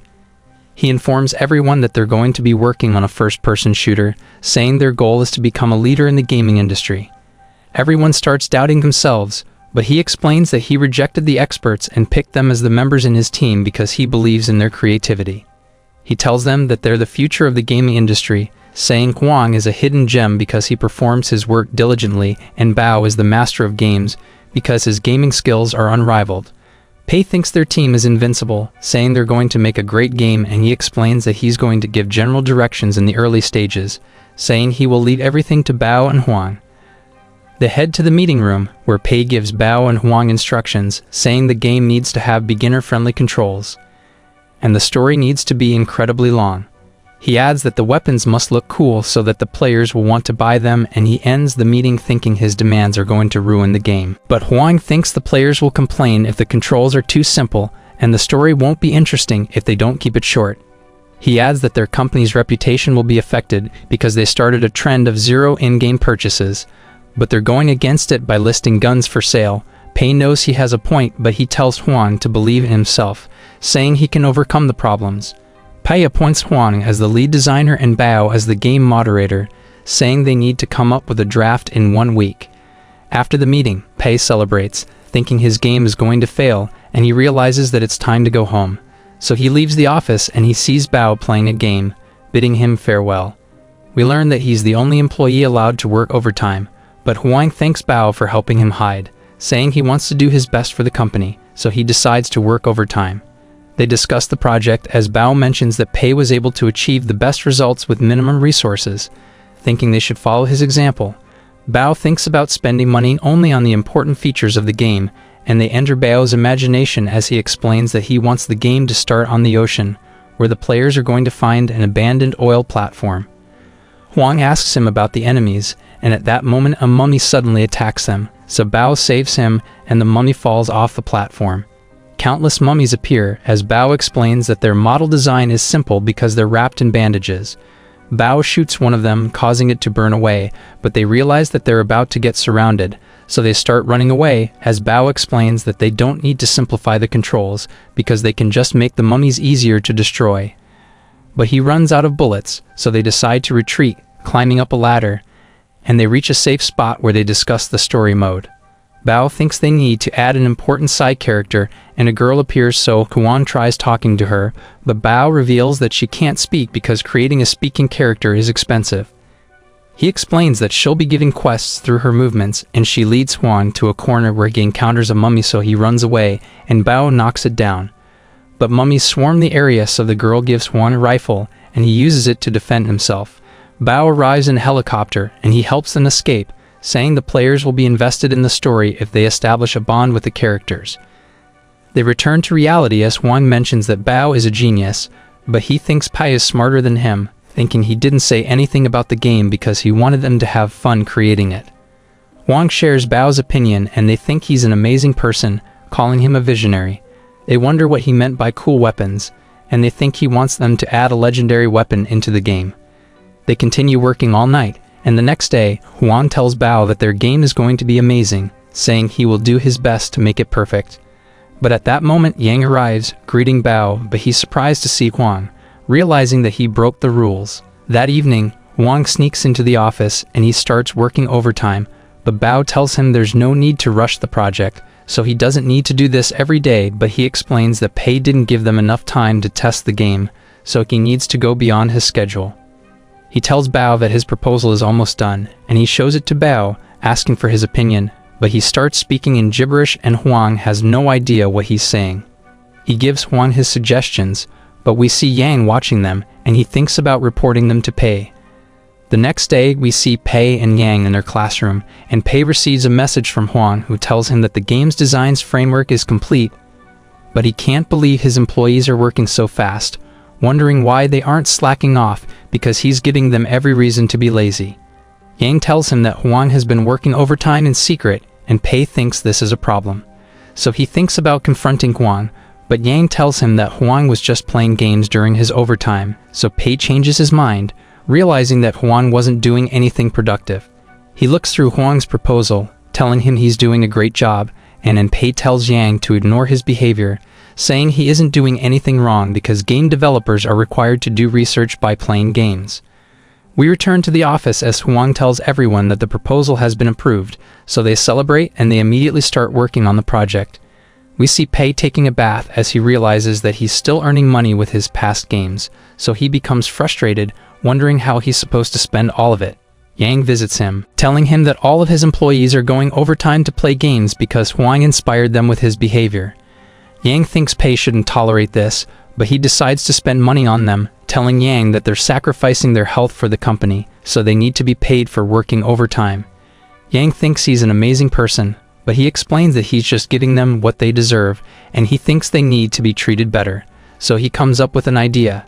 He informs everyone that they're going to be working on a first-person shooter, saying their goal is to become a leader in the gaming industry. Everyone starts doubting themselves, but he explains that he rejected the experts and picked them as the members in his team because he believes in their creativity. He tells them that they're the future of the gaming industry, saying Huang is a hidden gem because he performs his work diligently, and Bao is the master of games because his gaming skills are unrivaled. Pei thinks their team is invincible, saying they're going to make a great game, and he explains that he's going to give general directions in the early stages, saying he will leave everything to Bao and Huang. They head to the meeting room, where Pei gives Bao and Huang instructions, saying the game needs to have beginner-friendly controls, and the story needs to be incredibly long. He adds that the weapons must look cool so that the players will want to buy them, and he ends the meeting thinking his demands are going to ruin the game. But Huang thinks the players will complain if the controls are too simple, and the story won't be interesting if they don't keep it short. He adds that their company's reputation will be affected because they started a trend of zero in-game purchases, but they're going against it by listing guns for sale. Pei knows he has a point, but he tells Huang to believe in himself, saying he can overcome the problems. Pei appoints Huang as the lead designer and Bao as the game moderator, saying they need to come up with a draft in 1 week. After the meeting, Pei celebrates, thinking his game is going to fail, and he realizes that it's time to go home. So he leaves the office and he sees Bao playing a game, bidding him farewell. We learn that he's the only employee allowed to work overtime, but Huang thanks Bao for helping him hide, saying he wants to do his best for the company, so he decides to work overtime. They discuss the project as Bao mentions that Pei was able to achieve the best results with minimum resources, thinking they should follow his example. Bao thinks about spending money only on the important features of the game, and they enter Bao's imagination as he explains that he wants the game to start on the ocean, where the players are going to find an abandoned oil platform. Huang asks him about the enemies, and at that moment a mummy suddenly attacks them, so Bao saves him and the mummy falls off the platform. Countless mummies appear as Bao explains that their model design is simple because they're wrapped in bandages. Bao shoots one of them, causing it to burn away, but they realize that they're about to get surrounded, so they start running away as Bao explains that they don't need to simplify the controls because they can just make the mummies easier to destroy. But he runs out of bullets, so they decide to retreat, climbing up a ladder, and they reach a safe spot where they discuss the story mode. Bao thinks they need to add an important side character, and a girl appears, so Huang tries talking to her, but Bao reveals that she can't speak because creating a speaking character is expensive. He explains that she'll be giving quests through her movements, and she leads Huang to a corner where he encounters a mummy, so he runs away, and Bao knocks it down. But mummies swarm the area, so the girl gives Huang a rifle, and he uses it to defend himself. Bao arrives in a helicopter, and he helps them escape, saying the players will be invested in the story if they establish a bond with the characters. They return to reality as Huang mentions that Bao is a genius, but he thinks Pei is smarter than him, thinking he didn't say anything about the game because he wanted them to have fun creating it. Huang shares Bao's opinion and they think he's an amazing person, calling him a visionary. They wonder what he meant by cool weapons, and they think he wants them to add a legendary weapon into the game. They continue working all night, and the next day, Huang tells Bao that their game is going to be amazing, saying he will do his best to make it perfect. But at that moment, Yang arrives, greeting Bao, but he's surprised to see Huang, realizing that he broke the rules. That evening, Huang sneaks into the office and he starts working overtime, but Bao tells him there's no need to rush the project, so he doesn't need to do this every day, but he explains that Pei didn't give them enough time to test the game, so he needs to go beyond his schedule. He tells Bao that his proposal is almost done, and he shows it to Bao, asking for his opinion, but he starts speaking in gibberish and Huang has no idea what he's saying. He gives Huang his suggestions, but we see Yang watching them, and he thinks about reporting them to Pei. The next day, we see Pei and Yang in their classroom, and Pei receives a message from Huang who tells him that the game's design's framework is complete, but he can't believe his employees are working so fast, wondering why they aren't slacking off because he's giving them every reason to be lazy. Yang tells him that Huang has been working overtime in secret, and Pei thinks this is a problem. So he thinks about confronting Huang, but Yang tells him that Huang was just playing games during his overtime, so Pei changes his mind, realizing that Huang wasn't doing anything productive. He looks through Huang's proposal, telling him he's doing a great job, and then Pei tells Yang to ignore his behavior, saying he isn't doing anything wrong because game developers are required to do research by playing games. We return to the office as Huang tells everyone that the proposal has been approved, so they celebrate and they immediately start working on the project. We see Pei taking a bath as he realizes that he's still earning money with his past games, so he becomes frustrated, wondering how he's supposed to spend all of it. Yang visits him, telling him that all of his employees are going overtime to play games because Huang inspired them with his behavior. Yang thinks Pei shouldn't tolerate this, but he decides to spend money on them, telling Yang that they're sacrificing their health for the company, so they need to be paid for working overtime. Yang thinks he's an amazing person, but he explains that he's just giving them what they deserve, and he thinks they need to be treated better, so he comes up with an idea.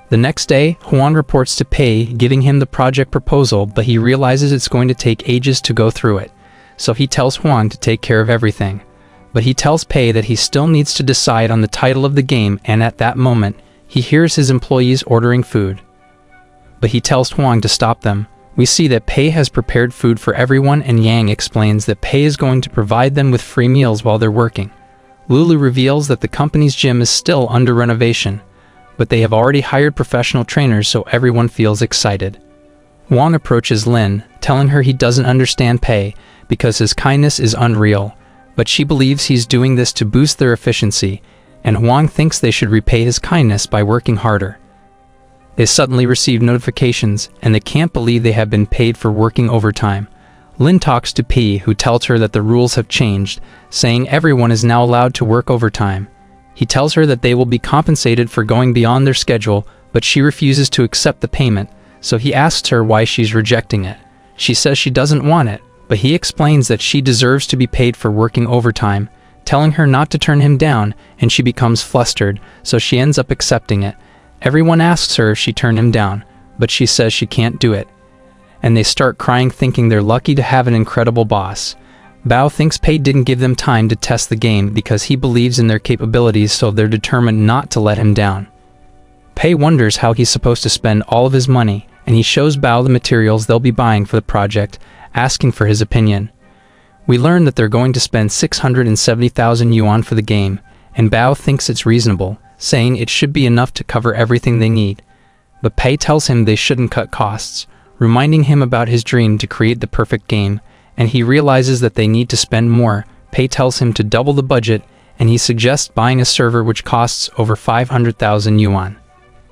The next day, Huang reports to Pei, giving him the project proposal, but he realizes it's going to take ages to go through it, so he tells Huang to take care of everything. But he tells Pei that he still needs to decide on the title of the game, and at that moment, he hears his employees ordering food. But he tells Huang to stop them. We see that Pei has prepared food for everyone, and Yang explains that Pei is going to provide them with free meals while they're working. Lulu reveals that the company's gym is still under renovation, but they have already hired professional trainers, so everyone feels excited. Huang approaches Lin, telling her he doesn't understand Pei because his kindness is unreal, but she believes he's doing this to boost their efficiency, and Huang thinks they should repay his kindness by working harder. They suddenly receive notifications, and they can't believe they have been paid for working overtime. Lin talks to P, who tells her that the rules have changed, saying everyone is now allowed to work overtime. He tells her that they will be compensated for going beyond their schedule, but she refuses to accept the payment, so he asks her why she's rejecting it. She says she doesn't want it, but he explains that she deserves to be paid for working overtime, telling her not to turn him down, and she becomes flustered, so she ends up accepting it. Everyone asks her if she turned him down, but she says she can't do it. And they start crying, thinking they're lucky to have an incredible boss. Bao thinks Pei didn't give them time to test the game because he believes in their capabilities, so they're determined not to let him down. Pei wonders how he's supposed to spend all of his money, and he shows Bao the materials they'll be buying for the project, asking for his opinion. We learn that they're going to spend 670,000 yuan for the game, and Bao thinks it's reasonable, saying it should be enough to cover everything they need. But Pei tells him they shouldn't cut costs, reminding him about his dream to create the perfect game, and he realizes that they need to spend more. Pei tells him to double the budget, and he suggests buying a server which costs over 500,000 yuan.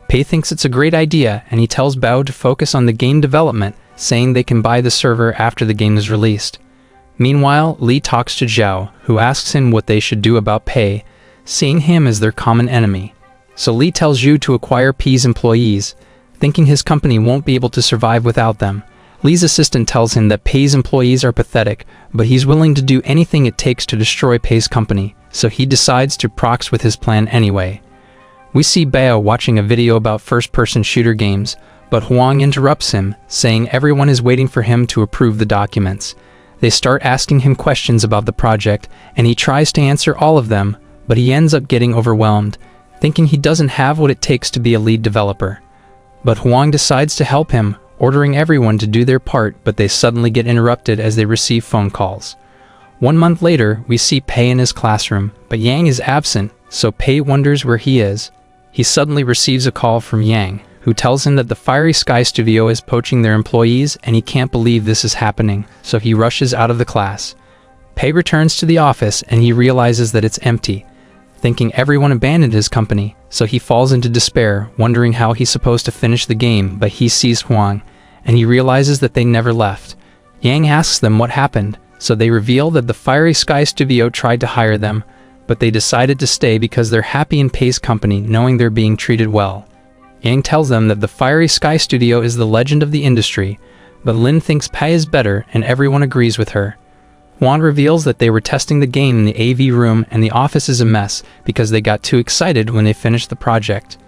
Pei thinks it's a great idea, and he tells Bao to focus on the game development, saying they can buy the server after the game is released. Meanwhile, Li talks to Zhao, who asks him what they should do about Pei, seeing him as their common enemy. So Li tells Zhu to acquire Pei's employees, thinking his company won't be able to survive without them. Li's assistant tells him that Pei's employees are pathetic, but he's willing to do anything it takes to destroy Pei's company, so he decides to prox with his plan anyway. We see Bao watching a video about first-person shooter games, but Huang interrupts him, saying everyone is waiting for him to approve the documents. They start asking him questions about the project, and he tries to answer all of them, but he ends up getting overwhelmed, thinking he doesn't have what it takes to be a lead developer. But Huang decides to help him, ordering everyone to do their part, but they suddenly get interrupted as they receive phone calls. 1 month later, we see Pei in his classroom, but Yang is absent, so Pei wonders where he is. He suddenly receives a call from Yang, who tells him that the Fiery Sky Studio is poaching their employees, and he can't believe this is happening, so he rushes out of the class. Pei returns to the office, and he realizes that it's empty, thinking everyone abandoned his company, so he falls into despair, wondering how he's supposed to finish the game, but he sees Huang, and he realizes that they never left. Yang asks them what happened, so they reveal that the Fiery Sky Studio tried to hire them, but they decided to stay because they're happy in Pei's company, knowing they're being treated well. Yang tells them that the Fiery Sky Studio is the legend of the industry, but Lin thinks Pei is better, and everyone agrees with her. Huang reveals that they were testing the game in the AV room, and the office is a mess because they got too excited when they finished the project.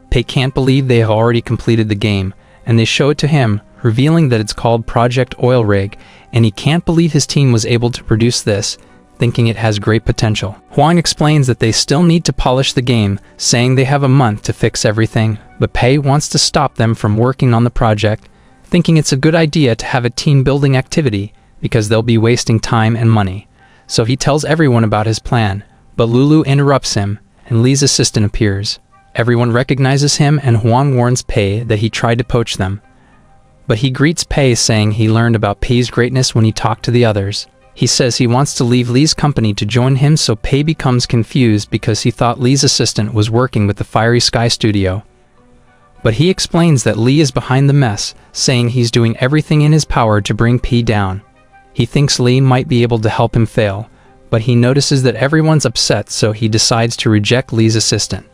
Pei can't believe they have already completed the game, and they show it to him, revealing that it's called Project Oil Rig, and he can't believe his team was able to produce this, thinking it has great potential. Huang explains that they still need to polish the game, saying they have a month to fix everything, but Pei wants to stop them from working on the project, thinking it's a good idea to have a team-building activity because they'll be wasting time and money. So he tells everyone about his plan, but Lulu interrupts him, and Li's assistant appears. Everyone recognizes him, and Huang warns Pei that he tried to poach them. But he greets Pei, saying he learned about Pei's greatness when he talked to the others. He says he wants to leave Li's company to join him, so Pei becomes confused because he thought Li's assistant was working with the Fiery Sky Studio. But he explains that Li is behind the mess, saying he's doing everything in his power to bring Pei down. He thinks Li might be able to help him fail, but he notices that everyone's upset, so he decides to reject Li's assistant.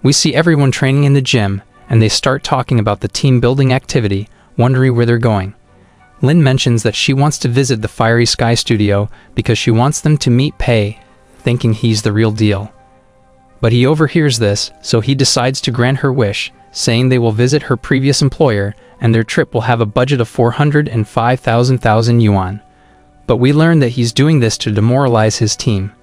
We see everyone training in the gym, and they start talking about the team-building activity, wondering where they're going. Lin mentions that she wants to visit the Fiery Sky studio because she wants them to meet Pei, thinking he's the real deal. But he overhears this, so he decides to grant her wish, saying they will visit her previous employer and their trip will have a budget of 405,000 yuan. But we learn that he's doing this to demoralize his team.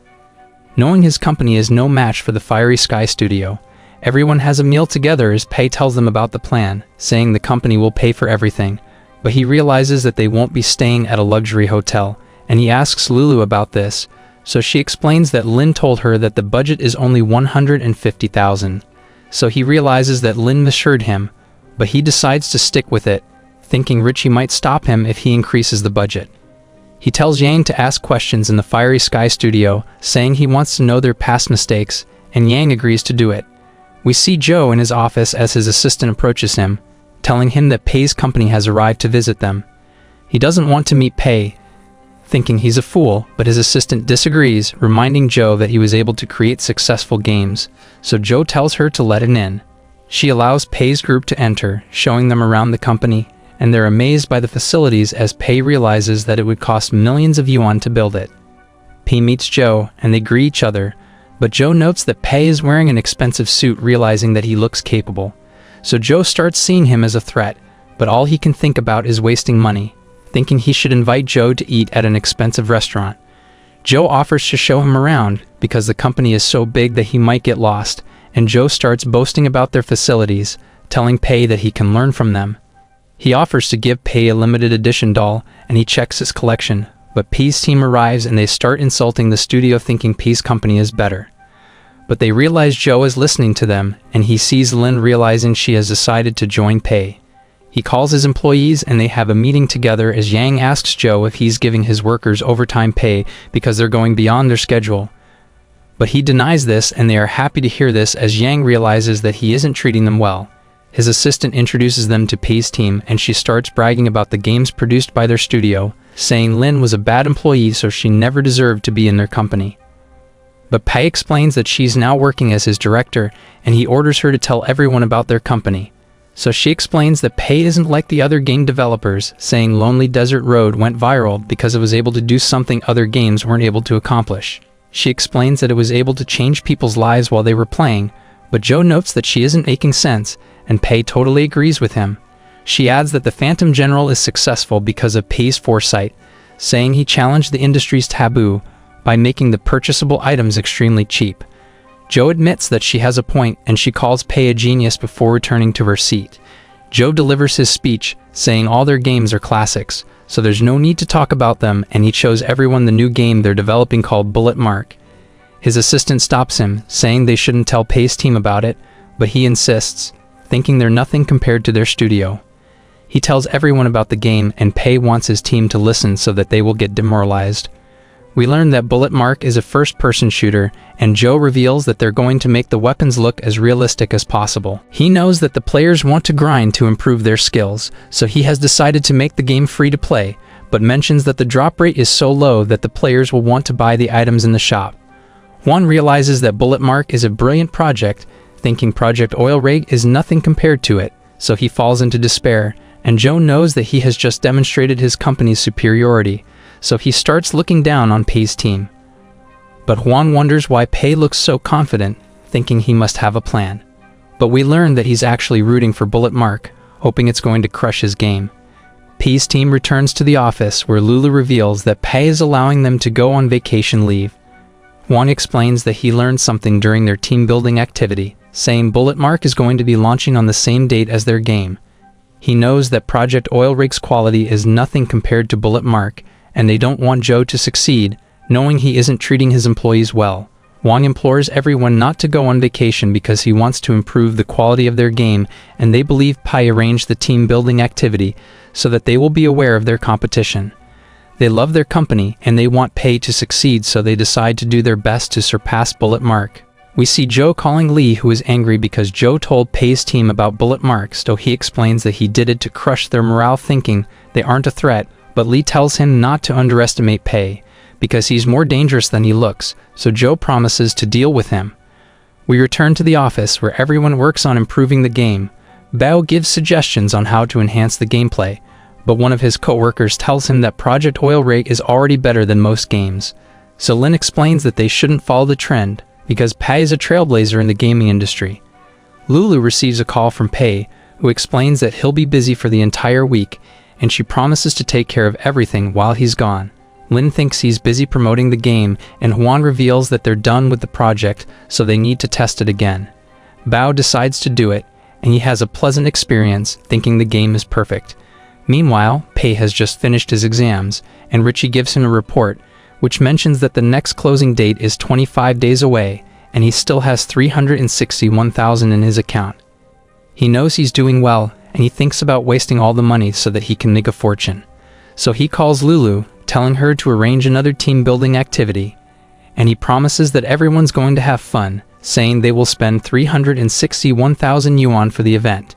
Knowing his company is no match for the Fiery Sky studio, everyone has a meal together as Pei tells them about the plan, saying the company will pay for everything. But he realizes that they won't be staying at a luxury hotel, and he asks Lulu about this, so she explains that Lin told her that the budget is only 150,000. So he realizes that Lin misheard him, but he decides to stick with it, thinking Richie might stop him if he increases the budget. He tells Yang to ask questions in the Fiery Sky studio, saying he wants to know their past mistakes, and Yang agrees to do it. We see Joe in his office as his assistant approaches him, telling him that Pei's company has arrived to visit them. He doesn't want to meet Pei, thinking he's a fool, but his assistant disagrees, reminding Joe that he was able to create successful games, so Joe tells her to let him in. She allows Pei's group to enter, showing them around the company, and they're amazed by the facilities as Pei realizes that it would cost millions of yuan to build it. Pei meets Joe, and they greet each other, but Joe notes that Pei is wearing an expensive suit, realizing that he looks capable. So Joe starts seeing him as a threat, but all he can think about is wasting money, thinking he should invite Joe to eat at an expensive restaurant. Joe offers to show him around because the company is so big that he might get lost, and Joe starts boasting about their facilities, telling Pei that he can learn from them. He offers to give Pei a limited edition doll, and he checks his collection, but Pei's team arrives and they start insulting the studio, thinking Pei's company is better. But they realize Joe is listening to them, and he sees Lin realizing she has decided to join Pei. He calls his employees and they have a meeting together as Yang asks Joe if he's giving his workers overtime pay because they're going beyond their schedule. But he denies this, and they are happy to hear this as Yang realizes that he isn't treating them well. His assistant introduces them to Pei's team, and she starts bragging about the games produced by their studio, saying Lin was a bad employee so she never deserved to be in their company. But Pei explains that she's now working as his director, and he orders her to tell everyone about their company. So she explains that Pei isn't like the other game developers, saying Lonely Desert Road went viral because it was able to do something other games weren't able to accomplish. She explains that it was able to change people's lives while they were playing, but Joe notes that she isn't making sense, and Pei totally agrees with him. She adds that the Phantom General is successful because of Pei's foresight, saying he challenged the industry's taboo by making the purchasable items extremely cheap. Joe admits that she has a point, and she calls Pei a genius before returning to her seat. Joe delivers his speech, saying all their games are classics, so there's no need to talk about them, and he shows everyone the new game they're developing called Bullet Mark. His assistant stops him, saying they shouldn't tell Pei's team about it, but he insists, thinking they're nothing compared to their studio. He tells everyone about the game, and Pei wants his team to listen so that they will get demoralized. We learn that Bullet Mark is a first-person shooter, and Joe reveals that they're going to make the weapons look as realistic as possible. He knows that the players want to grind to improve their skills, so he has decided to make the game free to play, but mentions that the drop rate is so low that the players will want to buy the items in the shop. Juan realizes that Bullet Mark is a brilliant project, thinking Project Oil Rig is nothing compared to it, so he falls into despair, and Joe knows that he has just demonstrated his company's superiority, so he starts looking down on Pei's team. But Juan wonders why Pei looks so confident, thinking he must have a plan. But we learn that he's actually rooting for Bullet Mark, hoping it's going to crush his game. Pei's team returns to the office where Lulu reveals that Pei is allowing them to go on vacation leave. Juan explains that he learned something during their team-building activity, saying Bullet Mark is going to be launching on the same date as their game. He knows that Project Oil Rig's quality is nothing compared to Bullet Mark, and they don't want Joe to succeed, knowing he isn't treating his employees well. Wong implores everyone not to go on vacation because he wants to improve the quality of their game, and they believe Pei arranged the team-building activity so that they will be aware of their competition. They love their company, and they want Pei to succeed, so they decide to do their best to surpass Bullet Mark. We see Joe calling Lee, who is angry because Joe told Pei's team about Bullet Mark, so he explains that he did it to crush their morale, thinking they aren't a threat, but Lee tells him not to underestimate Pei, because he's more dangerous than he looks, so Joe promises to deal with him. We return to the office where everyone works on improving the game. Bao gives suggestions on how to enhance the gameplay, but one of his co-workers tells him that Project Oil Rig is already better than most games. So Lin explains that they shouldn't follow the trend, because Pei is a trailblazer in the gaming industry. Lulu receives a call from Pei, who explains that he'll be busy for the entire week, and she promises to take care of everything while he's gone. Lin thinks he's busy promoting the game, and Huan reveals that they're done with the project, so they need to test it again. Bao decides to do it, and he has a pleasant experience, thinking the game is perfect. Meanwhile, Pei has just finished his exams, and Richie gives him a report, which mentions that the next closing date is 25 days away, and he still has 361,000 in his account. He knows he's doing well, and he thinks about wasting all the money so that he can make a fortune. So he calls Lulu, telling her to arrange another team-building activity, and he promises that everyone's going to have fun, saying they will spend 361,000 yuan for the event.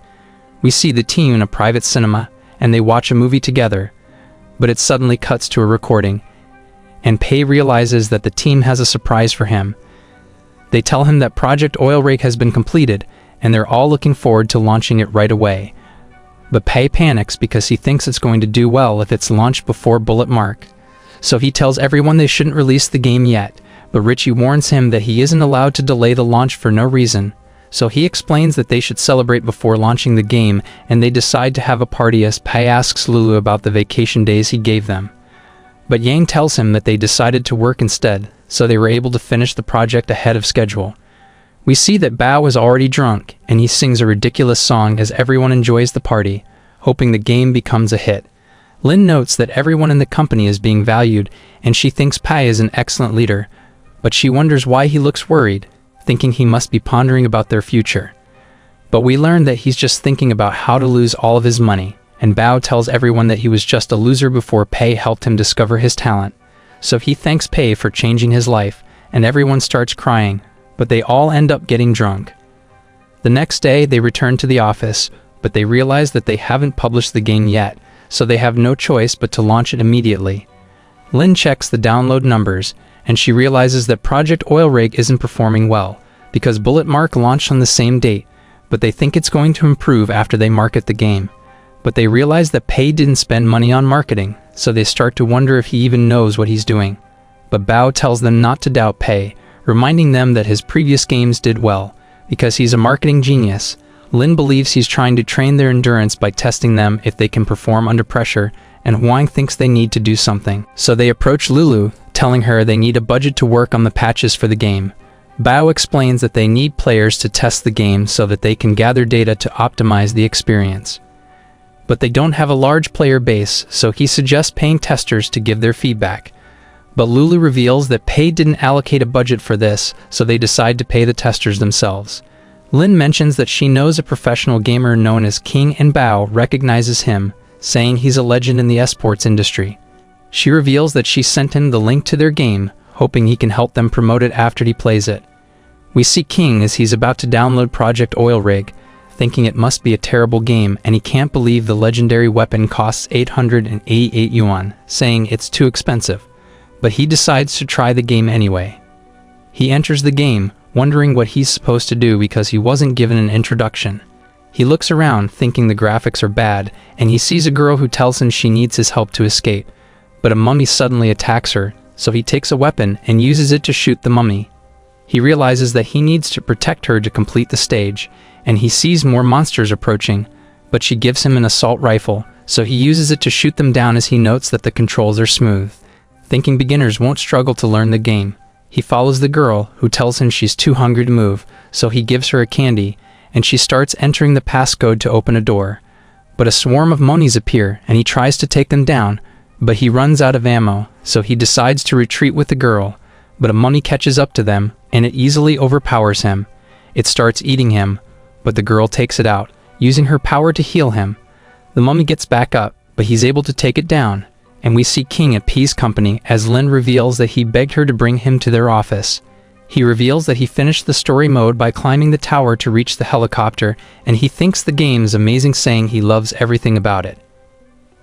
We see the team in a private cinema, and they watch a movie together, but it suddenly cuts to a recording, and Pei realizes that the team has a surprise for him. They tell him that Project Oil Rig has been completed, and they're all looking forward to launching it right away. But Pei panics because he thinks it's going to do well if it's launched before Bullet Mark. So he tells everyone they shouldn't release the game yet, but Richie warns him that he isn't allowed to delay the launch for no reason. So he explains that they should celebrate before launching the game, and they decide to have a party as Pei asks Lulu about the vacation days he gave them. But Yang tells him that they decided to work instead, so they were able to finish the project ahead of schedule. We see that Bao is already drunk, and he sings a ridiculous song as everyone enjoys the party, hoping the game becomes a hit. Lin notes that everyone in the company is being valued, and she thinks Pei is an excellent leader, but she wonders why he looks worried, thinking he must be pondering about their future. But we learn that he's just thinking about how to lose all of his money, and Bao tells everyone that he was just a loser before Pei helped him discover his talent. So he thanks Pei for changing his life, and everyone starts crying, but they all end up getting drunk. The next day, they return to the office, but they realize that they haven't published the game yet, so they have no choice but to launch it immediately. Lin checks the download numbers, and she realizes that Project Oil Rig isn't performing well, because Bullet Mark launched on the same date, but they think it's going to improve after they market the game. But they realize that Pei didn't spend money on marketing, so they start to wonder if he even knows what he's doing. But Bao tells them not to doubt Pei, reminding them that his previous games did well, because he's a marketing genius. Lin believes he's trying to train their endurance by testing them if they can perform under pressure, and Huang thinks they need to do something. So they approach Lulu, telling her they need a budget to work on the patches for the game. Bao explains that they need players to test the game so that they can gather data to optimize the experience. But they don't have a large player base, so he suggests paying testers to give their feedback. But Lulu reveals that Pei didn't allocate a budget for this, so they decide to pay the testers themselves. Lin mentions that she knows a professional gamer known as King, and Bao recognizes him, saying he's a legend in the esports industry. She reveals that she sent him the link to their game, hoping he can help them promote it after he plays it. We see King as he's about to download Project Oil Rig, thinking it must be a terrible game, and he can't believe the legendary weapon costs 888 yuan, saying it's too expensive. But he decides to try the game anyway. He enters the game, wondering what he's supposed to do because he wasn't given an introduction. He looks around, thinking the graphics are bad, and he sees a girl who tells him she needs his help to escape. But a mummy suddenly attacks her, so he takes a weapon and uses it to shoot the mummy. He realizes that he needs to protect her to complete the stage, and he sees more monsters approaching, but she gives him an assault rifle, so he uses it to shoot them down as he notes that the controls are smooth. Thinking beginners won't struggle to learn the game, he follows the girl, who tells him she's too hungry to move, so he gives her a candy, and she starts entering the passcode to open a door. But a swarm of monies appear, and he tries to take them down, but he runs out of ammo, so he decides to retreat with the girl, but a mummy catches up to them, and it easily overpowers him. It starts eating him, but the girl takes it out, using her power to heal him. The mummy gets back up, but he's able to take it down, and we see King at P's company as Lin reveals that he begged her to bring him to their office. He reveals that he finished the story mode by climbing the tower to reach the helicopter, and he thinks the game is amazing, saying he loves everything about it.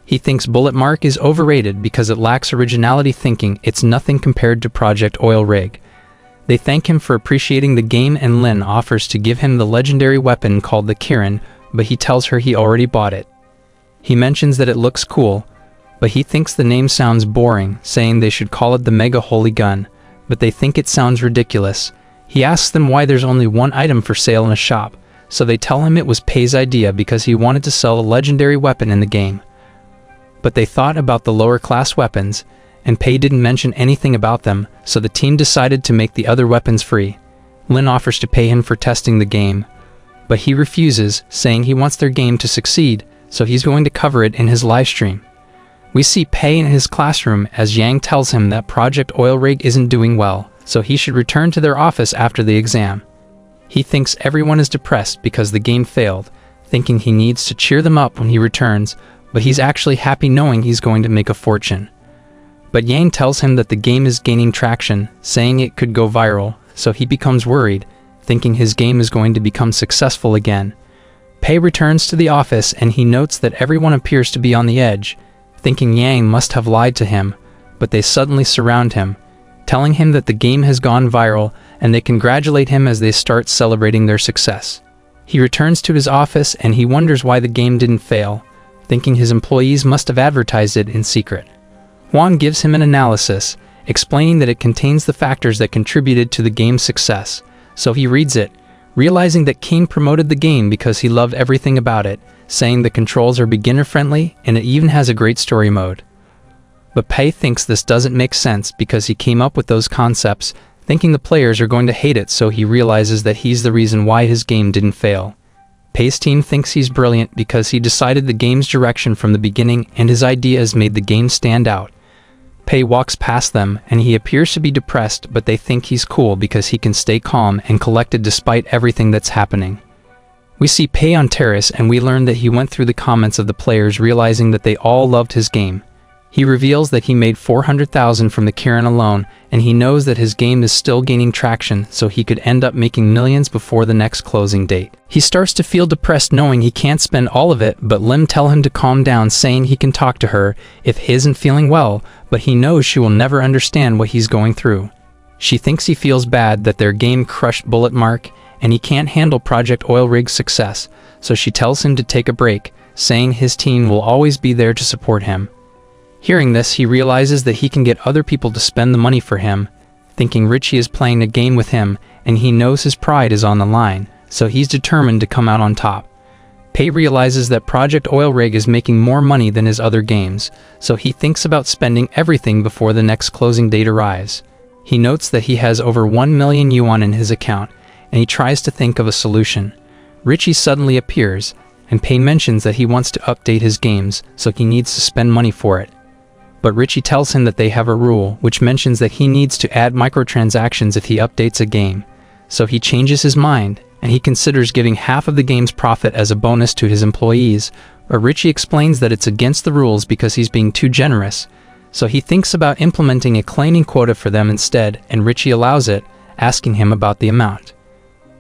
He thinks Bullet Mark is overrated because it lacks originality, thinking it's nothing compared to Project Oil Rig. They thank him for appreciating the game, and Lin offers to give him the legendary weapon called the Kirin, but he tells her he already bought it. He mentions that it looks cool, but he thinks the name sounds boring, saying they should call it the Mega Holy Gun, but they think it sounds ridiculous. He asks them why there's only one item for sale in a shop, so they tell him it was Pei's idea because he wanted to sell a legendary weapon in the game. But they thought about the lower class weapons, and Pei didn't mention anything about them, so the team decided to make the other weapons free. Lin offers to pay him for testing the game, but he refuses, saying he wants their game to succeed, so he's going to cover it in his live stream. We see Pei in his classroom as Yang tells him that Project Oil Rig isn't doing well, so he should return to their office after the exam. He thinks everyone is depressed because the game failed, thinking he needs to cheer them up when he returns, but he's actually happy knowing he's going to make a fortune. But Yang tells him that the game is gaining traction, saying it could go viral, so he becomes worried, thinking his game is going to become successful again. Pei returns to the office and he notes that everyone appears to be on the edge, thinking Yang must have lied to him, but they suddenly surround him, telling him that the game has gone viral and they congratulate him as they start celebrating their success. He returns to his office and he wonders why the game didn't fail, thinking his employees must have advertised it in secret. Juan gives him an analysis, explaining that it contains the factors that contributed to the game's success, so he reads it, realizing that Kane promoted the game because he loved everything about it, saying the controls are beginner-friendly and it even has a great story mode. But Pei thinks this doesn't make sense because he came up with those concepts, thinking the players are going to hate it, so he realizes that he's the reason why his game didn't fail. Pei's team thinks he's brilliant because he decided the game's direction from the beginning and his ideas made the game stand out. Pei walks past them and he appears to be depressed, but they think he's cool because he can stay calm and collected despite everything that's happening. We see Pei on terrace and we learn that he went through the comments of the players, realizing that they all loved his game. He reveals that he made 400,000 from the Kirin alone, and he knows that his game is still gaining traction, so he could end up making millions before the next closing date. He starts to feel depressed knowing he can't spend all of it, but Lim tell him to calm down, saying he can talk to her if he isn't feeling well, but he knows she will never understand what he's going through. She thinks he feels bad that their game crushed Bullet Mark, and he can't handle Project Oil Rig's success, so she tells him to take a break, saying his team will always be there to support him. Hearing this, he realizes that he can get other people to spend the money for him, thinking Richie is playing a game with him, and he knows his pride is on the line, so he's determined to come out on top. Pei realizes that Project Oil Rig is making more money than his other games, so he thinks about spending everything before the next closing date arrives. He notes that he has over 1 million yuan in his account, and he tries to think of a solution. Richie suddenly appears, and Pei mentions that he wants to update his games, so he needs to spend money for it. But Richie tells him that they have a rule which mentions that he needs to add microtransactions if he updates a game. So he changes his mind, and he considers giving half of the game's profit as a bonus to his employees, but Richie explains that it's against the rules because he's being too generous. So he thinks about implementing a claiming quota for them instead, and Richie allows it, asking him about the amount.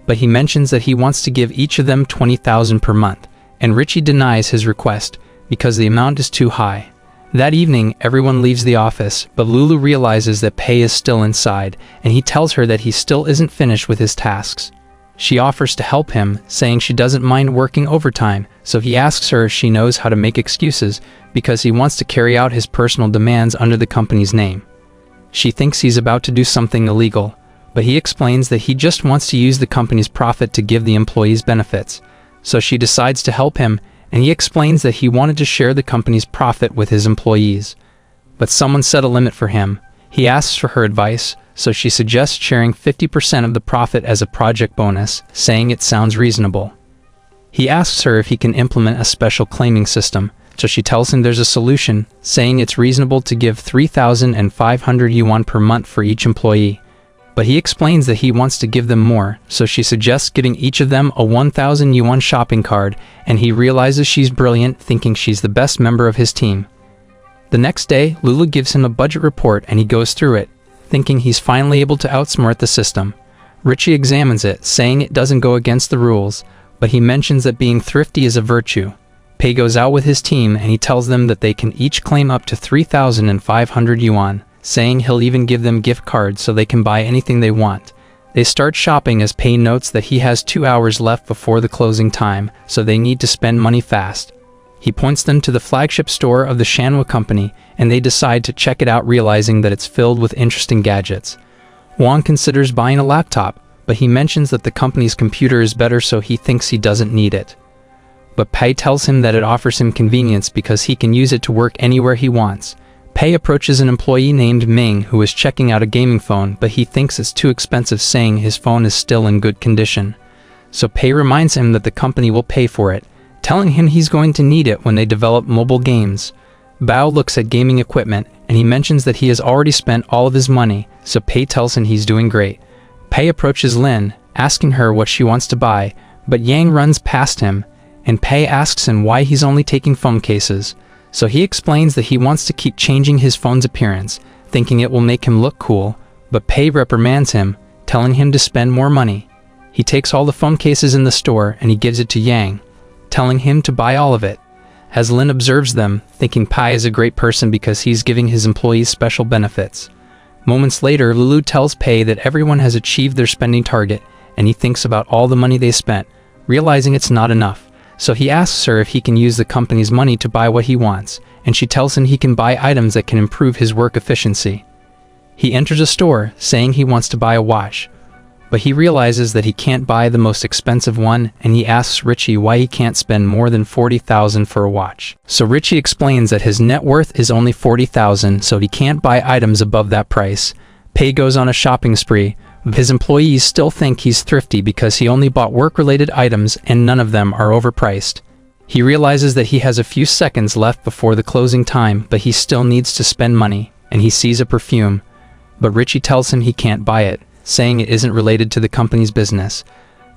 But he mentions that he wants to give each of them 20,000 per month, and Richie denies his request because the amount is too high. That evening, everyone leaves the office, but Lulu realizes that Pei is still inside, and he tells her that he still isn't finished with his tasks. She offers to help him, saying she doesn't mind working overtime, so he asks her if she knows how to make excuses, because he wants to carry out his personal demands under the company's name. She thinks he's about to do something illegal, but he explains that he just wants to use the company's profit to give the employees benefits, so she decides to help him, and he explains that he wanted to share the company's profit with his employees. But someone set a limit for him. He asks for her advice, so she suggests sharing 50% of the profit as a project bonus, saying it sounds reasonable. He asks her if he can implement a special claiming system, so she tells him there's a solution, saying it's reasonable to give 3,500 yuan per month for each employee. But he explains that he wants to give them more, so she suggests giving each of them a 1,000 yuan shopping card, and he realizes she's brilliant, thinking she's the best member of his team. The next day, Lulu gives him a budget report and he goes through it, thinking he's finally able to outsmart the system. Richie examines it, saying it doesn't go against the rules, but he mentions that being thrifty is a virtue. Pei goes out with his team and he tells them that they can each claim up to 3,500 yuan. Saying he'll even give them gift cards so they can buy anything they want. They start shopping as Pei notes that he has 2 hours left before the closing time, so they need to spend money fast. He points them to the flagship store of the Shanwa company, and they decide to check it out, realizing that it's filled with interesting gadgets. Hwang considers buying a laptop, but he mentions that the company's computer is better, so he thinks he doesn't need it. But Pei tells him that it offers him convenience because he can use it to work anywhere he wants. Pei approaches an employee named Ming who is checking out a gaming phone, but he thinks it's too expensive, saying his phone is still in good condition. So Pei reminds him that the company will pay for it, telling him he's going to need it when they develop mobile games. Bao looks at gaming equipment, and he mentions that he has already spent all of his money, so Pei tells him he's doing great. Pei approaches Lin, asking her what she wants to buy, but Yang runs past him, and Pei asks him why he's only taking phone cases. So he explains that he wants to keep changing his phone's appearance, thinking it will make him look cool, but Pei reprimands him, telling him to spend more money. He takes all the phone cases in the store and he gives it to Yang, telling him to buy all of it. As Lin observes them, thinking Pei is a great person because he's giving his employees special benefits. Moments later, Lulu tells Pei that everyone has achieved their spending target, and he thinks about all the money they spent, realizing it's not enough. So he asks her if he can use the company's money to buy what he wants, and she tells him he can buy items that can improve his work efficiency. He enters a store, saying he wants to buy a watch, but he realizes that he can't buy the most expensive one, and he asks Richie why he can't spend more than 40,000 for a watch. So Richie explains that his net worth is only 40,000, so he can't buy items above that price. Pei goes on a shopping spree. His employees still think he's thrifty because he only bought work-related items and none of them are overpriced. He realizes that he has a few seconds left before the closing time, but he still needs to spend money, and he sees a perfume. But Richie tells him he can't buy it, saying it isn't related to the company's business.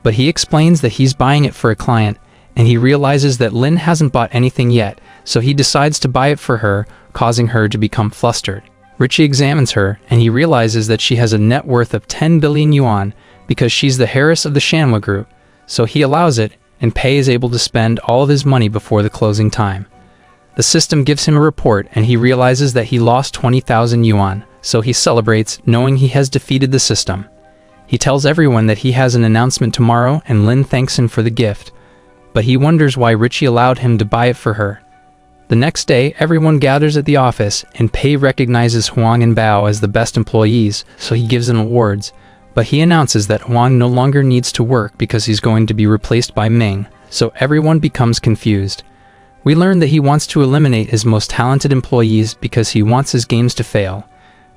But he explains that he's buying it for a client, and he realizes that Lin hasn't bought anything yet, so he decides to buy it for her, causing her to become flustered. Richie examines her, and he realizes that she has a net worth of 10 billion yuan because she's the heiress of the Shanwa group, so he allows it, and Pei is able to spend all of his money before the closing time. The system gives him a report, and he realizes that he lost 20,000 yuan, so he celebrates, knowing he has defeated the system. He tells everyone that he has an announcement tomorrow, and Lin thanks him for the gift, but he wonders why Richie allowed him to buy it for her. The next day, everyone gathers at the office, and Pei recognizes Hwang and Bao as the best employees, so he gives them awards, but he announces that Hwang no longer needs to work because he's going to be replaced by Ming, so everyone becomes confused. We learn that he wants to eliminate his most talented employees because he wants his games to fail,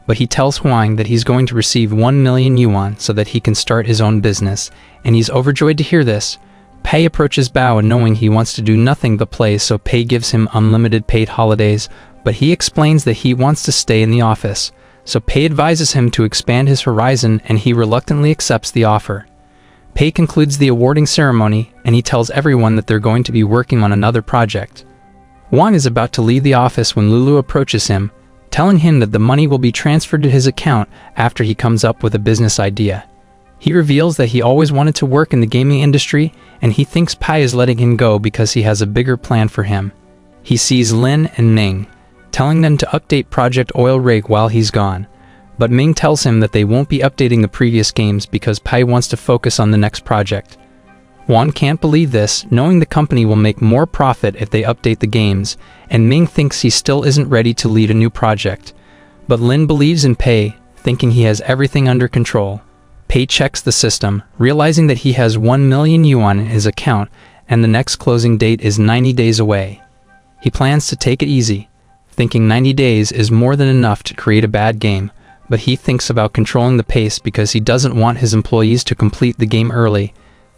but he tells Hwang that he's going to receive 1 million yuan so that he can start his own business, and he's overjoyed to hear this. Pei approaches Bao, knowing he wants to do nothing but play, so Pei gives him unlimited paid holidays, but he explains that he wants to stay in the office, so Pei advises him to expand his horizon, and he reluctantly accepts the offer. Pei concludes the awarding ceremony, and he tells everyone that they're going to be working on another project. Hwang is about to leave the office when Lulu approaches him, telling him that the money will be transferred to his account after he comes up with a business idea. He reveals that he always wanted to work in the gaming industry, and he thinks Pei is letting him go because he has a bigger plan for him. He sees Lin and Ming, telling them to update Project Oil Rig while he's gone, but Ming tells him that they won't be updating the previous games because Pei wants to focus on the next project. Hwang can't believe this, knowing the company will make more profit if they update the games, and Ming thinks he still isn't ready to lead a new project. But Lin believes in Pei, thinking he has everything under control. Pei checks the system, realizing that he has 1 million yuan in his account, and the next closing date is 90 days away. He plans to take it easy, thinking 90 days is more than enough to create a bad game, but he thinks about controlling the pace because he doesn't want his employees to complete the game early,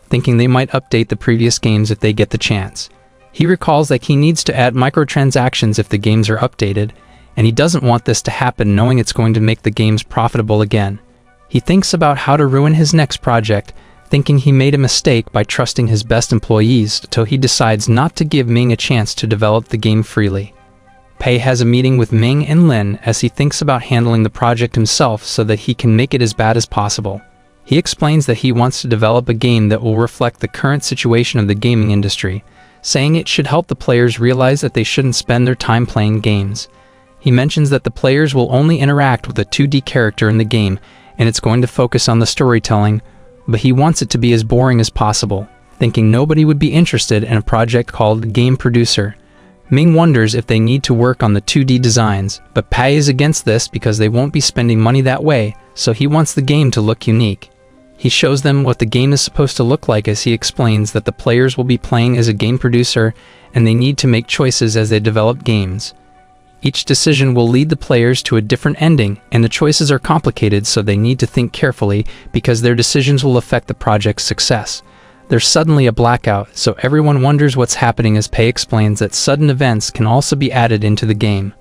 thinking they might update the previous games if they get the chance. He recalls that he needs to add microtransactions if the games are updated, and he doesn't want this to happen, knowing it's going to make the games profitable again. He thinks about how to ruin his next project, thinking he made a mistake by trusting his best employees, so he decides not to give Ming a chance to develop the game freely. Pei has a meeting with Ming and Lin as he thinks about handling the project himself so that he can make it as bad as possible. He explains that he wants to develop a game that will reflect the current situation of the gaming industry, saying it should help the players realize that they shouldn't spend their time playing games. He mentions that the players will only interact with a 2D character in the game, and it's going to focus on the storytelling, but he wants it to be as boring as possible, thinking nobody would be interested in a project called Game Producer. Ming wonders if they need to work on the 2D designs, but Pei is against this because they won't be spending money that way, so he wants the game to look unique. He shows them what the game is supposed to look like as he explains that the players will be playing as a game producer and they need to make choices as they develop games. Each decision will lead the players to a different ending, and the choices are complicated, so they need to think carefully because their decisions will affect the project's success. There's suddenly a blackout, so everyone wonders what's happening as Pei explains that sudden events can also be added into the game.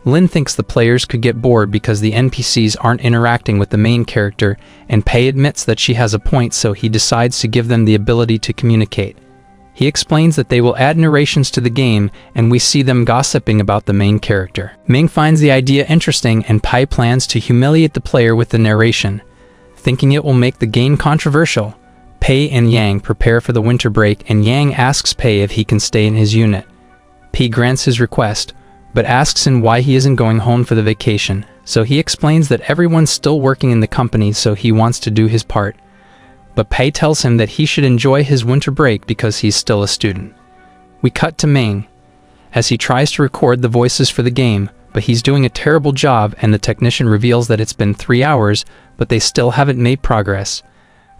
Lin thinks the players could get bored because the NPCs aren't interacting with the main character, and Pei admits that she has a point, so he decides to give them the ability to communicate. He explains that they will add narrations to the game, and we see them gossiping about the main character. Ming finds the idea interesting, and Pei plans to humiliate the player with the narration. Thinking it will make the game controversial, Pei and Yang prepare for the winter break, and Yang asks Pei if he can stay in his unit. Pei grants his request, but asks him why he isn't going home for the vacation, so he explains that everyone's still working in the company, so he wants to do his part. But Pei tells him that he should enjoy his winter break because he's still a student. We cut to Ming, as he tries to record the voices for the game, but he's doing a terrible job, and the technician reveals that it's been 3 hours, but they still haven't made progress.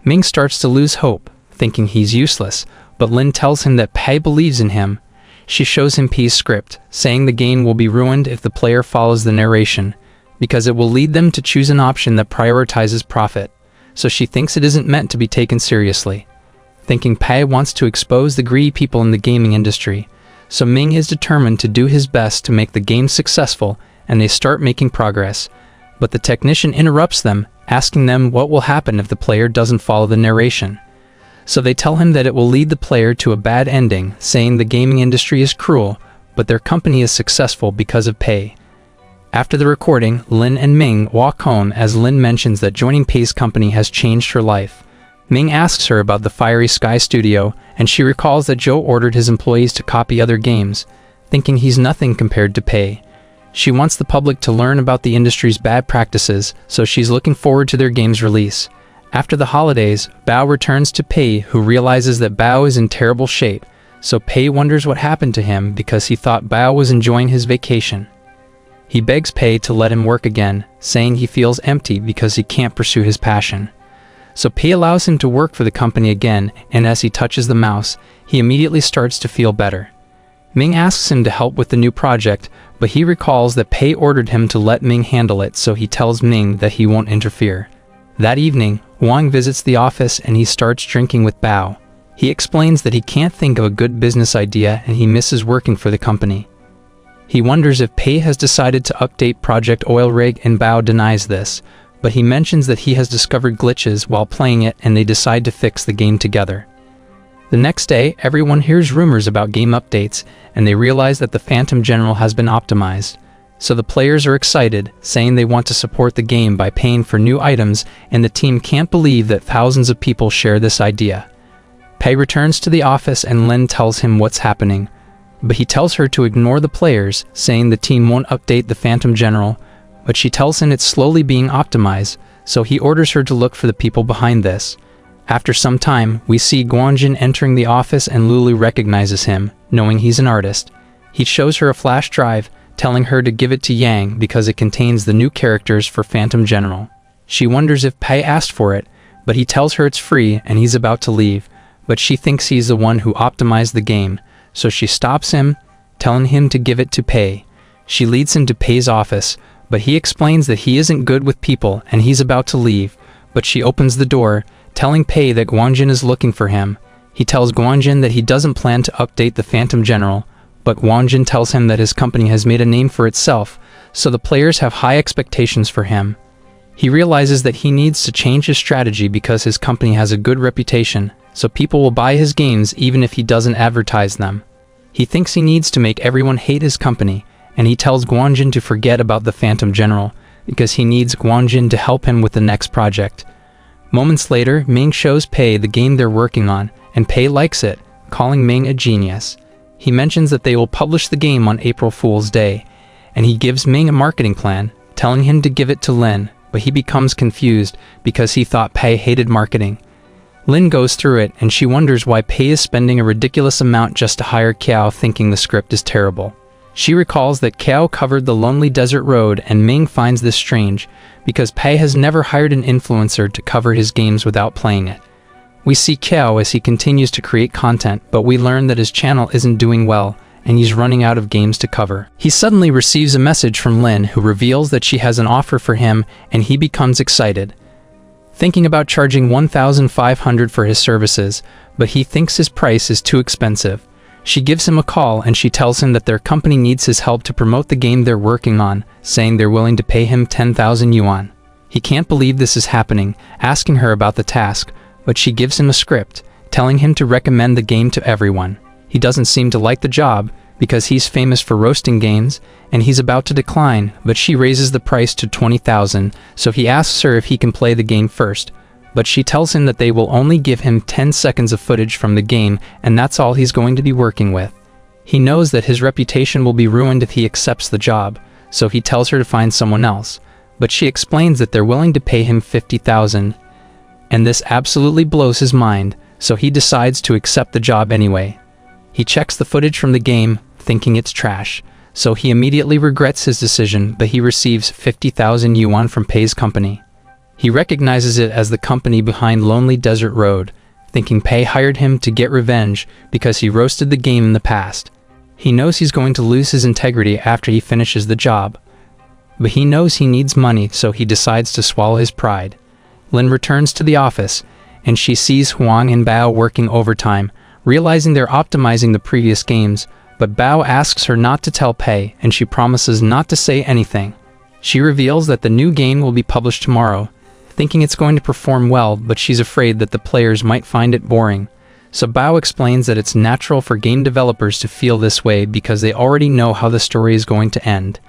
Ming starts to lose hope, thinking he's useless, but Lin tells him that Pei believes in him. She shows him Pei's script, saying the game will be ruined if the player follows the narration, because it will lead them to choose an option that prioritizes profit, so she thinks it isn't meant to be taken seriously. Thinking Pei wants to expose the greedy people in the gaming industry, so Ming is determined to do his best to make the game successful, and they start making progress, but the technician interrupts them, asking them what will happen if the player doesn't follow the narration. So they tell him that it will lead the player to a bad ending, saying the gaming industry is cruel, but their company is successful because of Pei. After the recording, Lin and Ming walk home as Lin mentions that joining Pei's company has changed her life. Ming asks her about the Fiery Sky Studio, and she recalls that Joe ordered his employees to copy other games, thinking he's nothing compared to Pei. She wants the public to learn about the industry's bad practices, so she's looking forward to their game's release. After the holidays, Bao returns to Pei, who realizes that Bao is in terrible shape, so Pei wonders what happened to him because he thought Bao was enjoying his vacation. He begs Pei to let him work again, saying he feels empty because he can't pursue his passion. So Pei allows him to work for the company again, and as he touches the mouse, he immediately starts to feel better. Ming asks him to help with the new project, but he recalls that Pei ordered him to let Ming handle it, so he tells Ming that he won't interfere. That evening, Wang visits the office and he starts drinking with Bao. He explains that he can't think of a good business idea and he misses working for the company. He wonders if Pei has decided to update Project Oil Rig, and Bao denies this, but he mentions that he has discovered glitches while playing it and they decide to fix the game together. The next day, everyone hears rumors about game updates, and they realize that the Phantom General has been optimized. So the players are excited, saying they want to support the game by paying for new items, and the team can't believe that thousands of people share this idea. Pei returns to the office and Lin tells him what's happening, but he tells her to ignore the players, saying the team won't update the Phantom General, but she tells him it's slowly being optimized, so he orders her to look for the people behind this. After some time, we see Guanjin entering the office and Lulu recognizes him, knowing he's an artist. He shows her a flash drive, telling her to give it to Yang because it contains the new characters for Phantom General. She wonders if Pei asked for it, but he tells her it's free and he's about to leave, but she thinks he's the one who optimized the game, so she stops him, telling him to give it to Pei. She leads him to Pei's office, but he explains that he isn't good with people and he's about to leave, but she opens the door, telling Pei that Guanjin is looking for him. He tells Guanjin that he doesn't plan to update the Phantom General, but Guanjin tells him that his company has made a name for itself, so the players have high expectations for him. He realizes that he needs to change his strategy because his company has a good reputation, so people will buy his games even if he doesn't advertise them. He thinks he needs to make everyone hate his company, and he tells Guanjin to forget about the Phantom General, because he needs Guanjin to help him with the next project. Moments later, Ming shows Pei the game they're working on, and Pei likes it, calling Ming a genius. He mentions that they will publish the game on April Fool's Day, and he gives Ming a marketing plan, telling him to give it to Lin, but he becomes confused because he thought Pei hated marketing. Lin goes through it and she wonders why Pei is spending a ridiculous amount just to hire Kiao, thinking the script is terrible. She recalls that Kiao covered the lonely desert road, and Ming finds this strange because Pei has never hired an influencer to cover his games without playing it. We see Kiao as he continues to create content, but we learn that his channel isn't doing well and he's running out of games to cover. He suddenly receives a message from Lin, who reveals that she has an offer for him, and he becomes excited, thinking about charging 1,500 for his services, but he thinks his price is too expensive. She gives him a call and she tells him that their company needs his help to promote the game they're working on, saying they're willing to pay him 10,000 yuan. He can't believe this is happening, asking her about the task, but she gives him a script, telling him to recommend the game to everyone. He doesn't seem to like the job because he's famous for roasting games, and he's about to decline, but she raises the price to 20,000, so he asks her if he can play the game first. But she tells him that they will only give him 10 seconds of footage from the game, and that's all he's going to be working with. He knows that his reputation will be ruined if he accepts the job, so he tells her to find someone else, but she explains that they're willing to pay him 50,000, and this absolutely blows his mind, so he decides to accept the job anyway. He checks the footage from the game, thinking it's trash, so he immediately regrets his decision, but he receives 50,000 yuan from Pei's company. He recognizes it as the company behind Lonely Desert Road, thinking Pei hired him to get revenge because he roasted the game in the past. He knows he's going to lose his integrity after he finishes the job, but he knows he needs money, so he decides to swallow his pride. Lin returns to the office, and she sees Huang and Bao working overtime, realizing they're optimizing the previous games, but Bao asks her not to tell Pei, and she promises not to say anything. She reveals that the new game will be published tomorrow, thinking it's going to perform well, but she's afraid that the players might find it boring. So Bao explains that it's natural for game developers to feel this way because they already know how the story is going to end.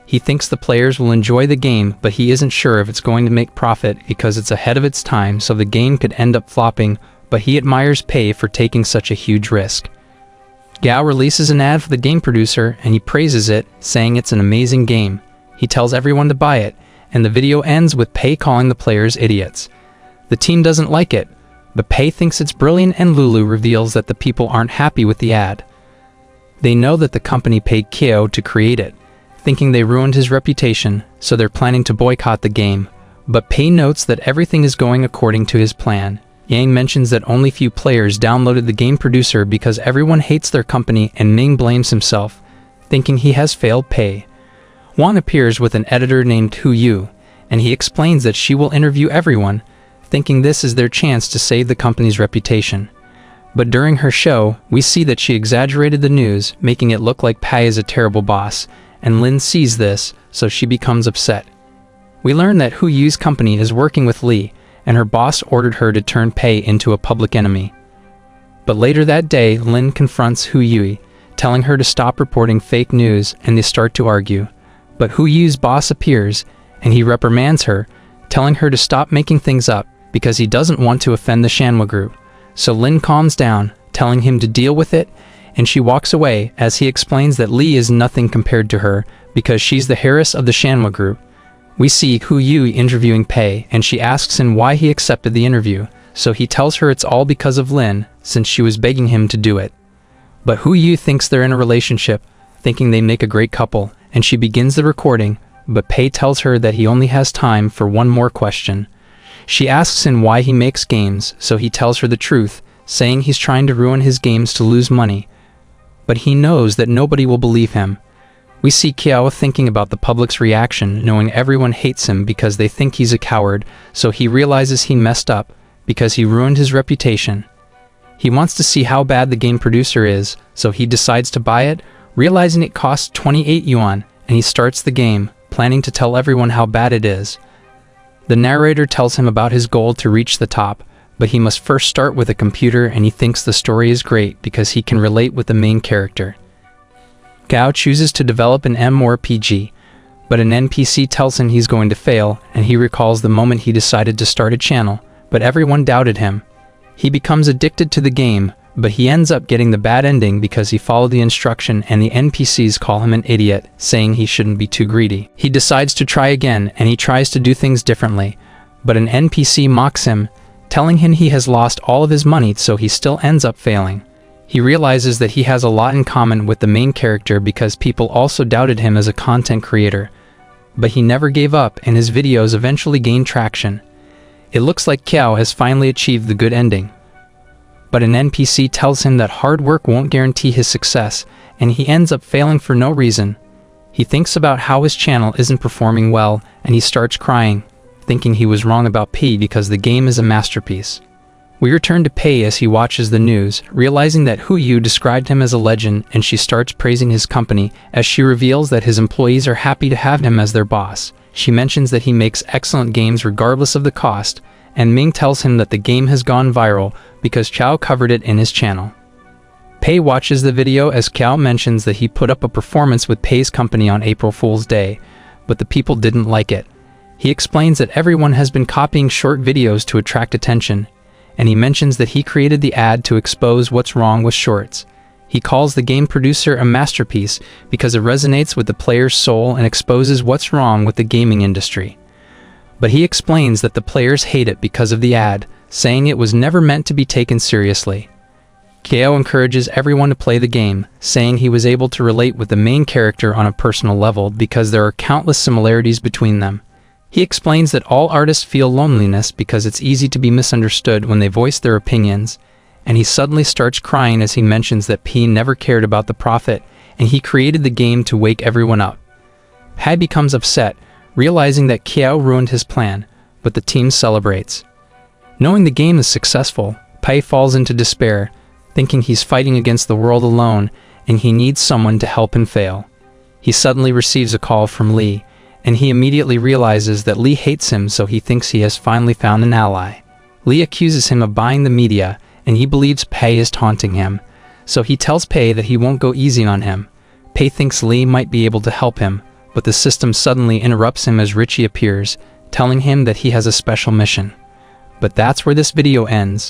He thinks the players will enjoy the game, but he isn't sure if it's going to make profit because it's ahead of its time, so the game could end up flopping, but he admires Pei for taking such a huge risk. Gao releases an ad for the game producer and he praises it, saying it's an amazing game. He tells everyone to buy it, and the video ends with Pei calling the players idiots. The team doesn't like it, but Pei thinks it's brilliant, and Lulu reveals that the people aren't happy with the ad. They know that the company paid Kiao to create it, thinking they ruined his reputation, so they're planning to boycott the game. But Pei notes that everything is going according to his plan. Yang mentions that only few players downloaded the game producer because everyone hates their company, and Ming blames himself, thinking he has failed Pei. Juan appears with an editor named Hu Yu, and he explains that she will interview everyone, thinking this is their chance to save the company's reputation. But during her show, we see that she exaggerated the news, making it look like Pei is a terrible boss, and Lin sees this, so she becomes upset. We learn that Hu Yu's company is working with Li, and her boss ordered her to turn Pei into a public enemy. But later that day, Lin confronts Hu Yu, telling her to stop reporting fake news, and they start to argue. But Hu Yu's boss appears, and he reprimands her, telling her to stop making things up because he doesn't want to offend the Shanhua group. So Lin calms down, telling him to deal with it, and she walks away as he explains that Li is nothing compared to her because she's the heiress of the Shanhua group. We see Hu Yu interviewing Pei, and she asks him why he accepted the interview, so he tells her it's all because of Lin, since she was begging him to do it. But Hu Yu thinks they're in a relationship, thinking they make a great couple, and she begins the recording, but Pei tells her that he only has time for one more question. She asks him why he makes games, so he tells her the truth, saying he's trying to ruin his games to lose money. But he knows that nobody will believe him. We see Kiao thinking about the public's reaction, knowing everyone hates him because they think he's a coward, so he realizes he messed up because he ruined his reputation. He wants to see how bad the game producer is, so he decides to buy it, realizing it costs 28 yuan, and he starts the game, planning to tell everyone how bad it is. The narrator tells him about his goal to reach the top, but he must first start with a computer, and he thinks the story is great because he can relate with the main character. Gao chooses to develop an MMORPG, but an NPC tells him he's going to fail, and he recalls the moment he decided to start a channel, but everyone doubted him. He becomes addicted to the game, but he ends up getting the bad ending because he followed the instruction, and the NPCs call him an idiot, saying he shouldn't be too greedy. He decides to try again, and he tries to do things differently, but an NPC mocks him, telling him he has lost all of his money, so he still ends up failing. He realizes that he has a lot in common with the main character because people also doubted him as a content creator. But he never gave up and his videos eventually gained traction. It looks like Kiao has finally achieved the good ending. But an NPC tells him that hard work won't guarantee his success, and he ends up failing for no reason. He thinks about how his channel isn't performing well, and he starts crying, thinking he was wrong about P because the game is a masterpiece. We return to Pei as he watches the news, realizing that Hu Yu described him as a legend, and she starts praising his company as she reveals that his employees are happy to have him as their boss. She mentions that he makes excellent games regardless of the cost, and Ming tells him that the game has gone viral because Chao covered it in his channel. Pei watches the video as Kiao mentions that he put up a performance with Pei's company on April Fool's Day, but the people didn't like it. He explains that everyone has been copying short videos to attract attention, and he mentions that he created the ad to expose what's wrong with shorts. He calls the game producer a masterpiece because it resonates with the player's soul and exposes what's wrong with the gaming industry. But he explains that the players hate it because of the ad, saying it was never meant to be taken seriously. Kiao encourages everyone to play the game, saying he was able to relate with the main character on a personal level because there are countless similarities between them. He explains that all artists feel loneliness because it's easy to be misunderstood when they voice their opinions, and he suddenly starts crying as he mentions that P never cared about the profit, and he created the game to wake everyone up. Pai becomes upset, realizing that Kiao ruined his plan, but the team celebrates. Knowing the game is successful, Pai falls into despair, thinking he's fighting against the world alone, and he needs someone to help him fail. He suddenly receives a call from Lee, and he immediately realizes that Lee hates him, so he thinks he has finally found an ally. Lee accuses him of buying the media, and he believes Pai is taunting him, so he tells Pai that he won't go easy on him. Pai thinks Lee might be able to help him, but the system suddenly interrupts him as Richie appears, telling him that he has a special mission. But that's where this video ends.